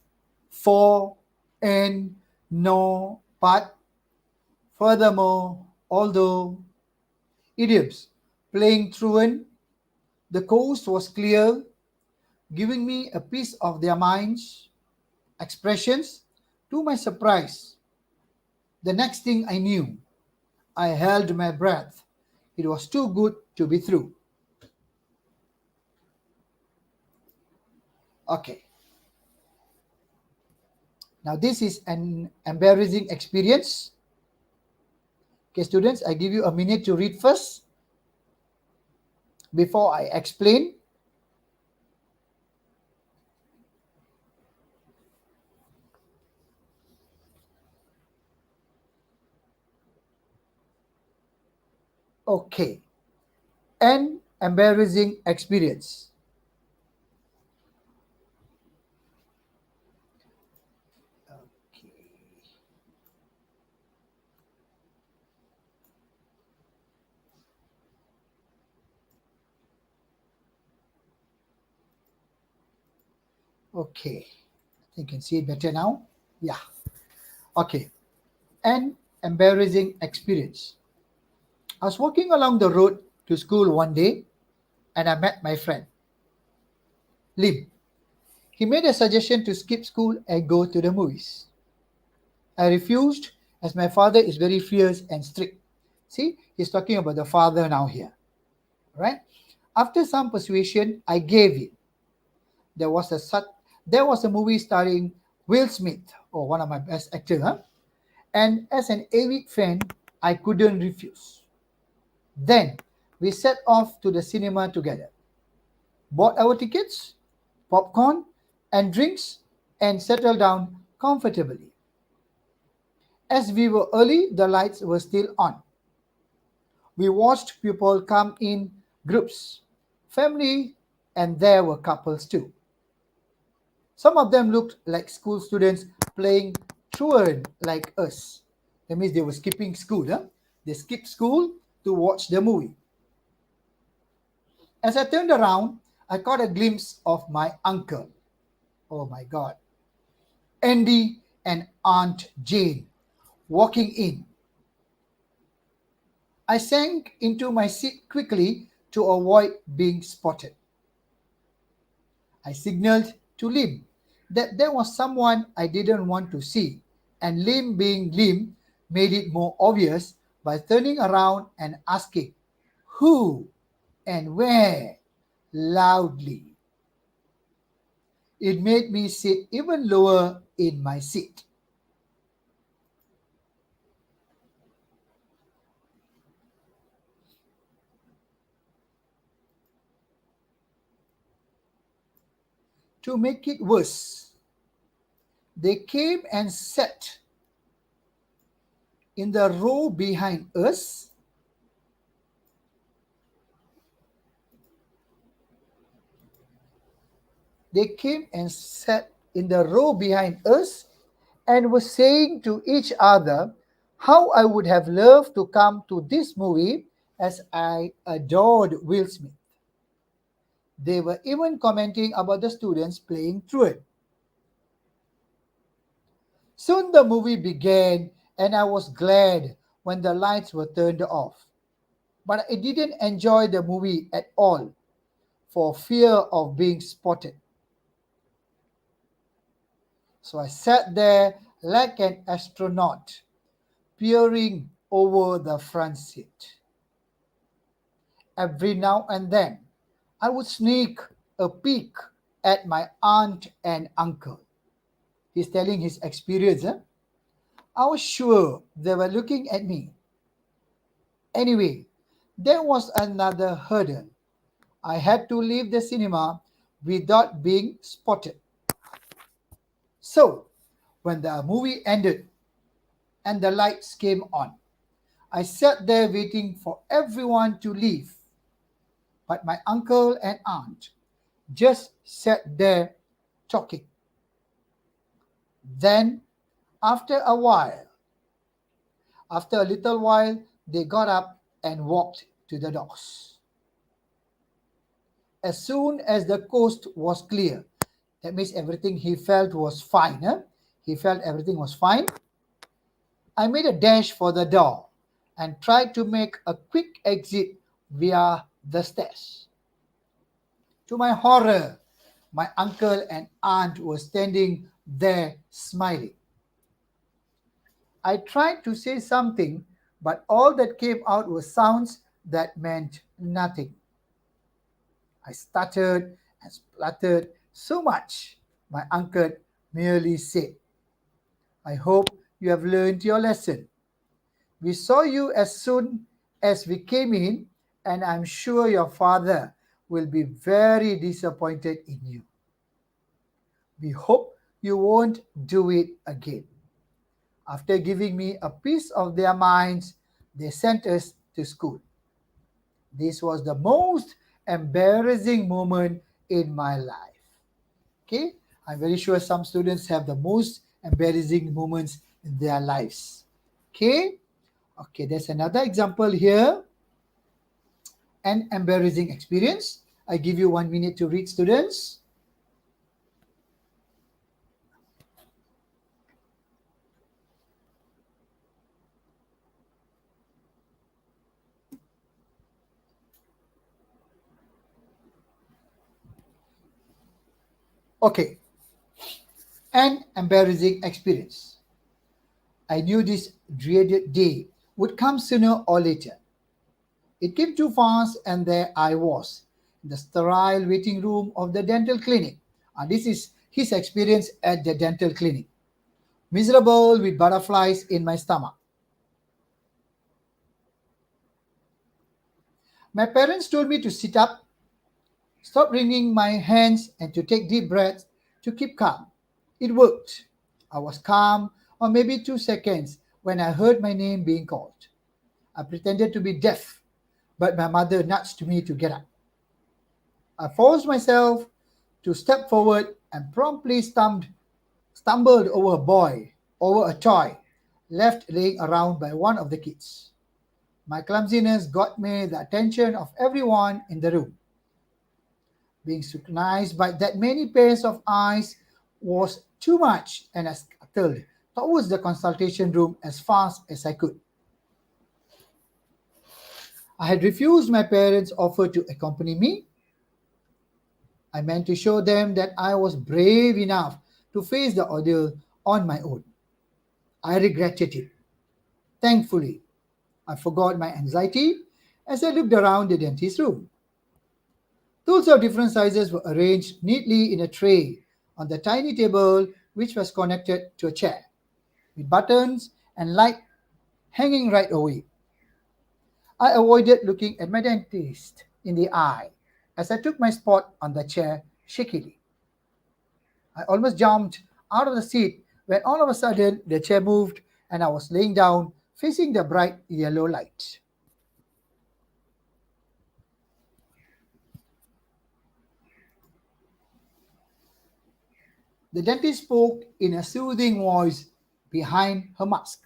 For, and, no, but, furthermore, although. Idioms. Playing truant. The coast was clear, giving me a piece of their minds. Expressions. To my surprise, the next thing I knew, I held my breath. It was too good to be true. Okay. Now, this is an embarrassing experience. Okay, students, I give you a minute to read first before I explain. Okay. An embarrassing experience. Okay. Okay. I think you can see it better now. Yeah. Okay. An embarrassing experience. I was walking along the road to school one day and I met my friend, Lim. He made a suggestion to skip school and go to the movies. I refused as my father is very fierce and strict. See, he's talking about the father now here, right? After some persuasion, I gave in. There was a there was a movie starring Will Smith, or one of my best actors, huh? And as an avid fan, I couldn't refuse. Then we set off to the cinema together, bought our tickets, popcorn, and drinks, and settled down comfortably. As we were early, the lights were still on. We watched people come in groups, family, and there were couples too. Some of them looked like school students playing truant like us. That means they were skipping school. They skipped school to watch the movie. As I turned around, I caught a glimpse of my uncle. Oh my God. Andy and Aunt Jane walking in. I sank into my seat quickly to avoid being spotted. I signaled to Lim that there was someone I didn't want to see, and Lim, being Lim, made it more obvious by turning around and asking, "Who and where?" loudly. It made me sit even lower in my seat. To make it worse, they came and sat in the row behind us. They came and sat in the row behind us and were saying to each other how I would have loved to come to this movie as I adored Will Smith. They were even commenting about the students playing truant. Soon the movie began, and I was glad when the lights were turned off. But I didn't enjoy the movie at all for fear of being spotted. So I sat there like an astronaut, peering over the front seat. Every now and then, I would sneak a peek at my aunt and uncle. He's telling his experience. Huh? I was sure they were looking at me. Anyway, there was another hurdle. I had to leave the cinema without being spotted. So, when the movie ended and the lights came on, I sat there waiting for everyone to leave. But my uncle and aunt just sat there talking. Then, after a while, after a little while, they got up and walked to the doors. As soon as the coast was clear, that means everything he felt was fine. Huh? He felt everything was fine. I made a dash for the door and tried to make a quick exit via the stairs. To my horror, my uncle and aunt were standing there smiling. I tried to say something, but all that came out were sounds that meant nothing. I stuttered and spluttered so much. My uncle merely said, I hope you have learned your lesson. We saw you as soon as we came in, and I'm sure your father will be very disappointed in you. We hope you won't do it again. After giving me a piece of their minds, they sent us to school. This was the most embarrassing moment in my life. Okay, I'm very sure some students have the most embarrassing moments in their lives. Okay, okay, there's another example here. An embarrassing experience. I give you 1 minute to read, students. Okay, an embarrassing experience. I knew this dreaded day would come sooner or later. It came too fast, and there I was, in the sterile waiting room of the dental clinic. And this is his experience at the dental clinic. Miserable with butterflies in my stomach. My parents told me to sit up, stop wringing my hands, and to take deep breaths to keep calm. It worked. I was calm, or maybe 2 seconds, when I heard my name being called. I pretended to be deaf, but my mother nudged me to get up. I forced myself to step forward and promptly stumbled over a toy left laying around by one of the kids. My clumsiness got me the attention of everyone in the room. Being scrutinized by that many pairs of eyes was too much, and I scuttled towards the consultation room as fast as I could. I had refused my parents' offer to accompany me. I meant to show them that I was brave enough to face the ordeal on my own. I regretted it. Thankfully, I forgot my anxiety as I looked around the dentist's room. Tools of different sizes were arranged neatly in a tray on the tiny table which was connected to a chair, with buttons and light hanging right away. I avoided looking at my dentist in the eye as I took my spot on the chair shakily. I almost jumped out of the seat when all of a sudden the chair moved and I was laying down facing the bright yellow light. The dentist spoke in a soothing voice behind her mask.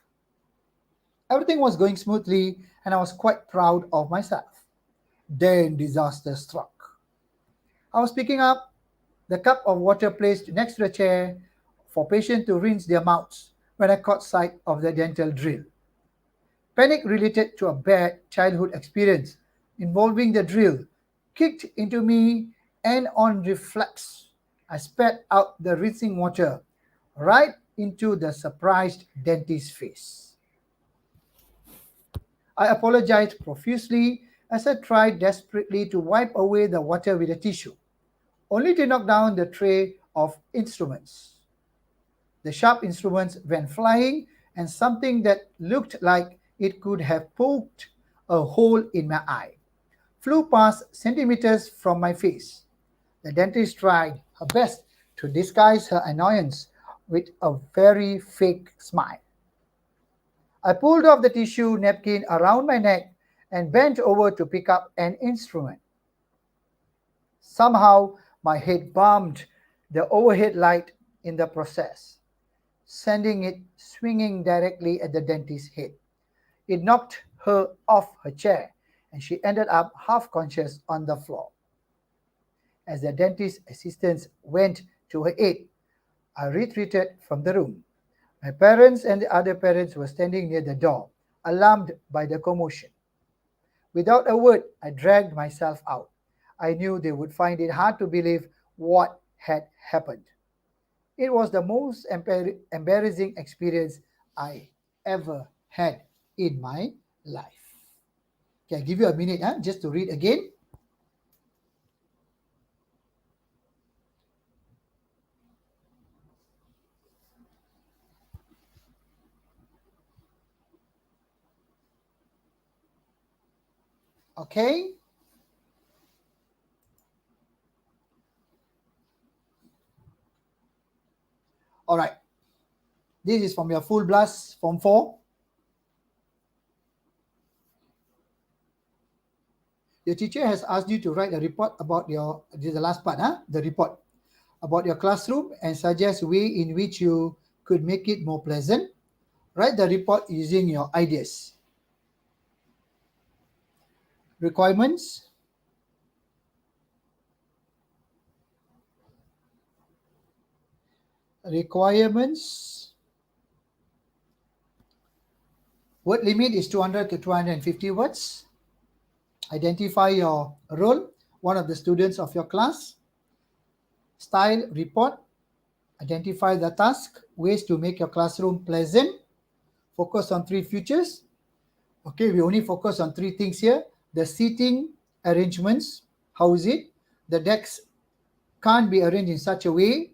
Everything was going smoothly and I was quite proud of myself. Then disaster struck. I was picking up the cup of water placed next to the chair for patients to rinse their mouths when I caught sight of the dental drill. Panic related to a bad childhood experience involving the drill kicked into me, and on reflex, I spat out the rinsing water right into the surprised dentist's face. I apologized profusely as I tried desperately to wipe away the water with a tissue, only to knock down the tray of instruments. The sharp instruments went flying, and something that looked like it could have poked a hole in my eye flew past centimeters from my face. The dentist tried her best to disguise her annoyance with a very fake smile. I pulled off the tissue napkin around my neck and bent over to pick up an instrument. Somehow, my head bumped the overhead light in the process, sending it swinging directly at the dentist's head. It knocked her off her chair, and she ended up half conscious on the floor. As the dentist's assistants went to her aid, I retreated from the room. My parents and the other parents were standing near the door, alarmed by the commotion. Without a word, I dragged myself out. I knew they would find it hard to believe what had happened. It was the most embarrassing experience I ever had in my life. Okay, I'll give you a minute just to read again. Okay, all right. This is from your full blast Form 4. Your teacher has asked you to write a report about your, this is the last part, the report, about your classroom and suggest way in which you could make it more pleasant. Write the report using your ideas. Requirements. Requirements. Word limit is 200 to 250 words. Identify your role, one of the students of your class. Style report. Identify the task, ways to make your classroom pleasant. Focus on three features. Okay, we only focus on three things here. The seating arrangements, how is it? The desks can't be arranged in such a way.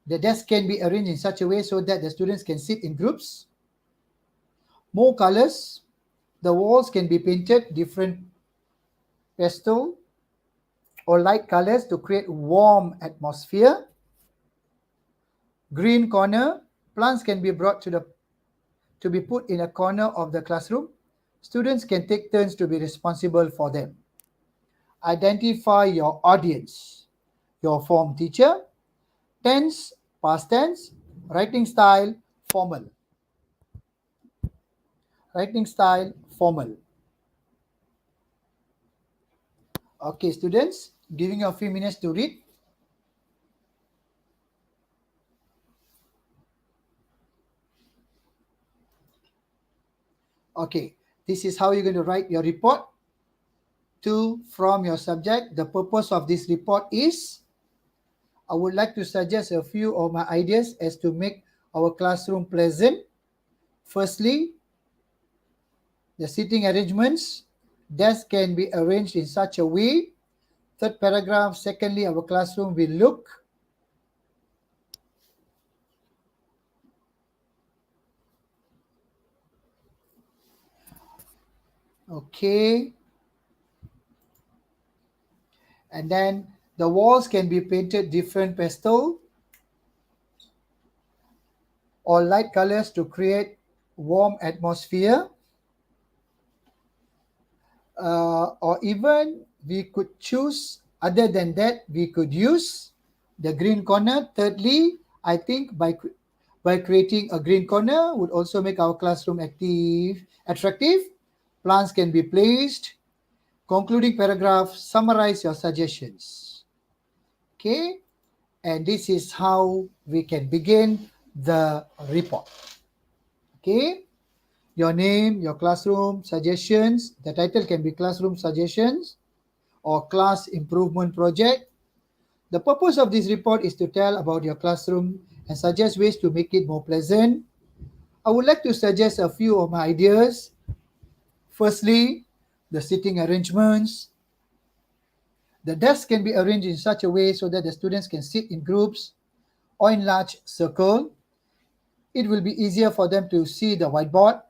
The desk can be arranged in such a way so that the students can sit in groups. More colors. The walls can be painted different pastel or light colors to create warm atmosphere. Green corner. Plants can be brought to be put in a corner of the classroom. Students can take turns to be responsible for them. Identify your audience. Your form teacher. Tense, past tense. Writing style, formal. Writing style, formal. Okay, students, giving you a few minutes to read. Okay, this is how you're going to write your report to from your subject. The purpose of this report is, I would like to suggest a few of my ideas as to make our classroom pleasant. Firstly, the seating arrangements. Desks can be arranged in such a way. Third paragraph, secondly, our classroom will look. Okay. And then the walls can be painted different pastel or light colors to create warm atmosphere. Or even we could choose, other than that, we could use the green corner. Thirdly, I think by creating a green corner would also make our classroom attractive. Plants can be placed. Concluding paragraph, summarize your suggestions. Okay, and this is how we can begin the report. Okay, your name, your classroom suggestions. The title can be classroom suggestions or class improvement project. The purpose of this report is to tell about your classroom and suggest ways to make it more pleasant. I would like to suggest a few of my ideas. Firstly, the seating arrangements. The desks can be arranged in such a way so that the students can sit in groups or in large circle. It will be easier for them to see the whiteboard.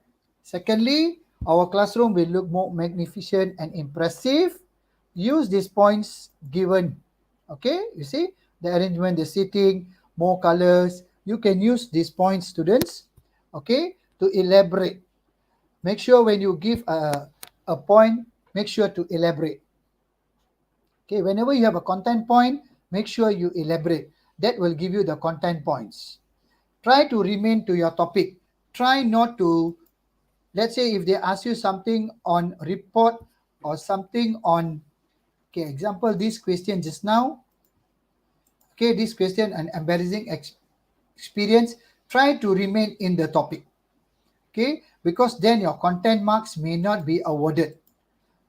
Secondly, our classroom will look more magnificent and impressive. Use these points given. Okay, you see the arrangement, the seating, more colors. You can use these points, students, okay, to elaborate. Make sure when you give a point, make sure to elaborate. Okay, whenever you have a content point, make sure you elaborate. That will give you the content points. Try to remain to your topic. Try not to, let's say if they ask you something on report or something on, okay, example, this question just now, okay, this question, an embarrassing experience, try to remain in the topic, okay, because then your content marks may not be awarded.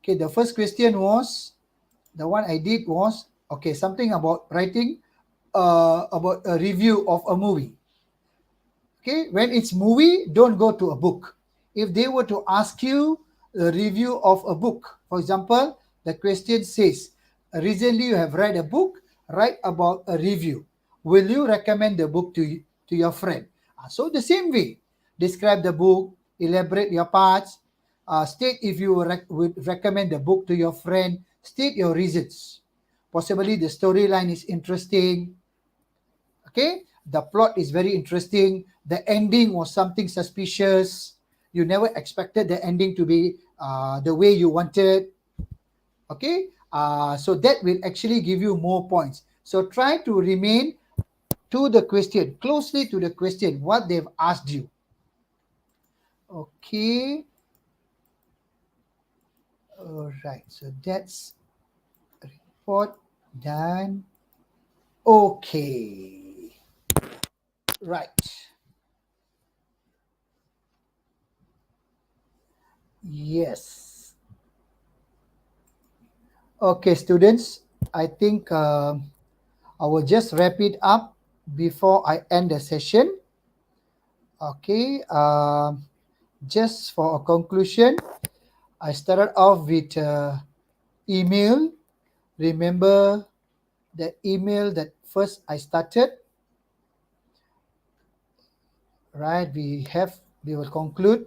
Okay, the first question was, the one I did was, okay, something about writing about a review of a movie. Okay, when it's movie, don't go to a book. If they were to ask you a review of a book, for example, the question says, recently you have read a book, write about a review. Will you recommend the book to your friend? So the same way, describe the book, elaborate your parts, state if you would recommend the book to your friend, state your reasons. Possibly the storyline is interesting, okay, the plot is very interesting, the ending was something suspicious, you never expected the ending to be the way you wanted, okay, so that will actually give you more points. So try to remain to the question, closely to the question what they've asked you. Okay, all right, so that's report done. Okay, right. Yes. Okay, students, I think I will just wrap it up before I end the session. Okay, just for a conclusion, I started off with email. Remember the email that first I started, right? We will conclude.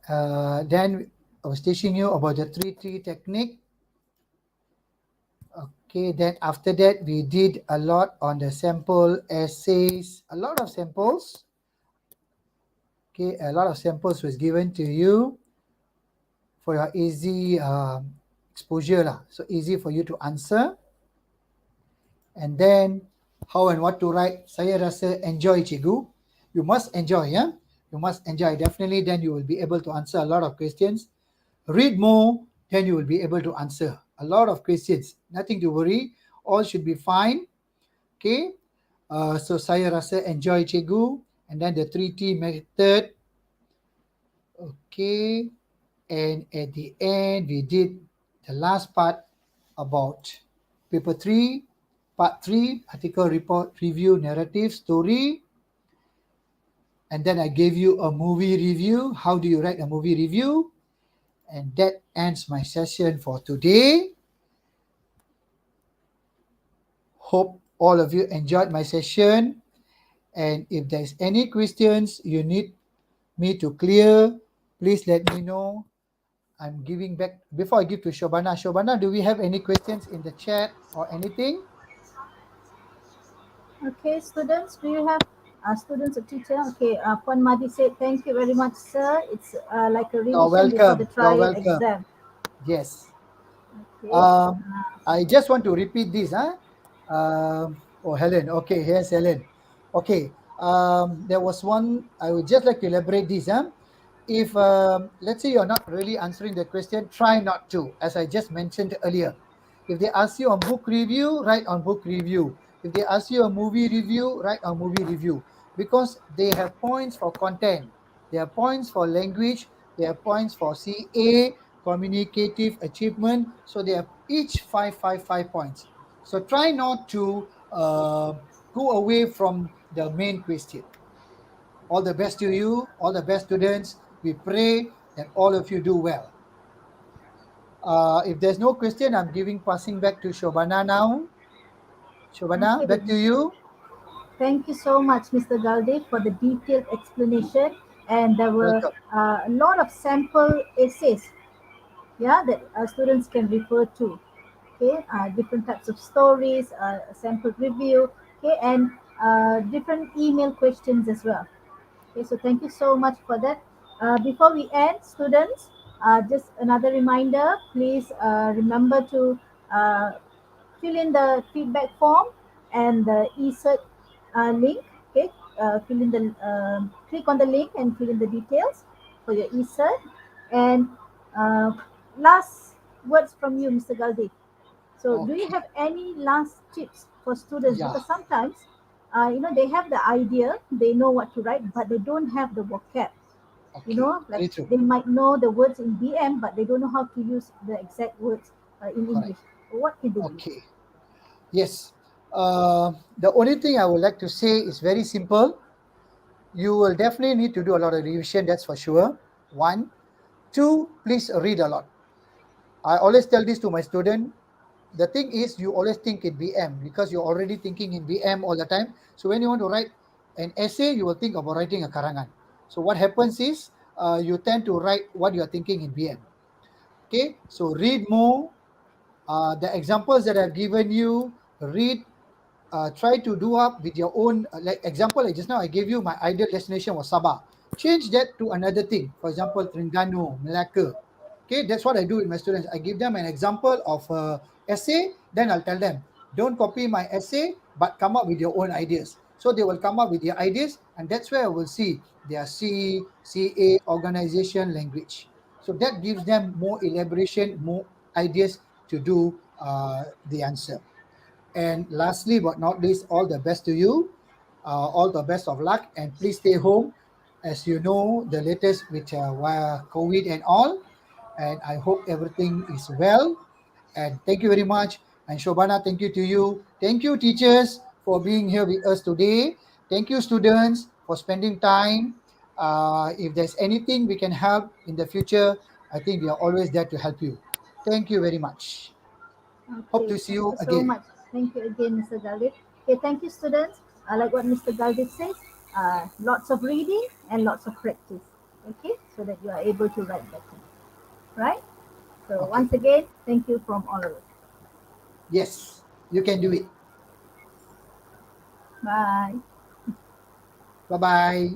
Then I was teaching you about the 3T technique. Okay, then after that, we did a lot on the sample essays, a lot of samples. Okay, a lot of samples was given to you for your easy exposure lah. So easy for you to answer. And then how and what to write. Saya rasa enjoy cikgu. You must enjoy, yeah. You must enjoy. Definitely, then you will be able to answer a lot of questions. Read more, then you will be able to answer a lot of questions. Nothing to worry. All should be fine. Okay. So saya rasa enjoy cikgu. And then the 3T method. Okay. And at the end, we did the last part about paper 3, part 3, article, report, review, narrative, story. And then I gave you a movie review. How do you write a movie review? And that ends my session for today. Hope all of you enjoyed my session. And if there's any questions you need me to clear, please let me know. I'm giving back, before I give to Shobana. Shobana, do we have any questions in the chat or anything? Okay, students, do you have students or teacher? Okay, Puan Madi said, thank you very much, sir. It's like a You're revision before the welcome. You're trial welcome. exam. Yes. Okay. I just want to repeat this. Oh, Helen. Okay, here's Helen. Okay. There was one, I would just like to elaborate this. If, let's say you're not really answering the question, try not to, as I just mentioned earlier. If they ask you on book review, write on book review. If they ask you a movie review, write on movie review. Because they have points for content, they have points for language, they have points for CA, communicative achievement. So they have each five points. So try not to go away from the main question. All the best to you, all the best students. We pray that all of you do well. If there's no question, I'm passing back to Shobana now. Shobana, Okay. back to you. Thank you so much, Mr. Galde, for the detailed explanation. And there were Welcome. a lot of sample essays, yeah, that students can refer to. Okay, different types of stories, sample review, okay, and different email questions as well. Okay, so thank you so much for that. Before we end, students, just another reminder, please remember to uh, fill in the feedback form and the e-cert link. Okay, fill in the click on the link and fill in the details for your e-cert. And uh, last words from you, Mr. Galdi. So, do you Okay. have any last tips for students? Yeah. Because sometimes, they have the idea, they know what to write, but they don't have the vocab. Okay. Like Very true. they might know the words in BM, but they don't know how to use the exact words in Correct. English. What can they do? Okay. Yes. The only thing I would like to say is very simple. You will definitely need to do a lot of revision, that's for sure. One. Two, please read a lot. I always tell this to my student. The thing is, you always think in BM because you're already thinking in BM all the time. So when you want to write an essay, you will think about writing a karangan. So what happens is, you tend to write what you are thinking in BM. Okay, so read more. The examples that I've given you, read, try to do up with your own, like example, like just now I gave you my ideal destination was Sabah. Change that to another thing. For example, Terengganu, Melaka. Okay, that's what I do with my students. I give them an example of a essay, then I'll tell them, don't copy my essay, but come up with your own ideas. So they will come up with their ideas, and that's where I will see their CA, organization, language. So that gives them more elaboration, more ideas to do the answer. And lastly, but not least, all the best to you. All the best of luck, and please stay home. As you know, the latest with COVID and all. And I hope everything is well. And thank you very much. And Shobana, thank you to you. Thank you, teachers, for being here with us today. Thank you, students, for spending time. If there's anything we can help in the future, I think we are always there to help you. Thank you very much. Hope Okay, to see thank you you so again. much. Thank you again, Mr. Galdi. Okay, thank you, students. Like what Mr. Galdi says, lots of reading and lots of practice. Okay, so that you are able to write better. Right? So Okay. once again, thank you from all of us. Yes, you can do it. Bye. Bye bye.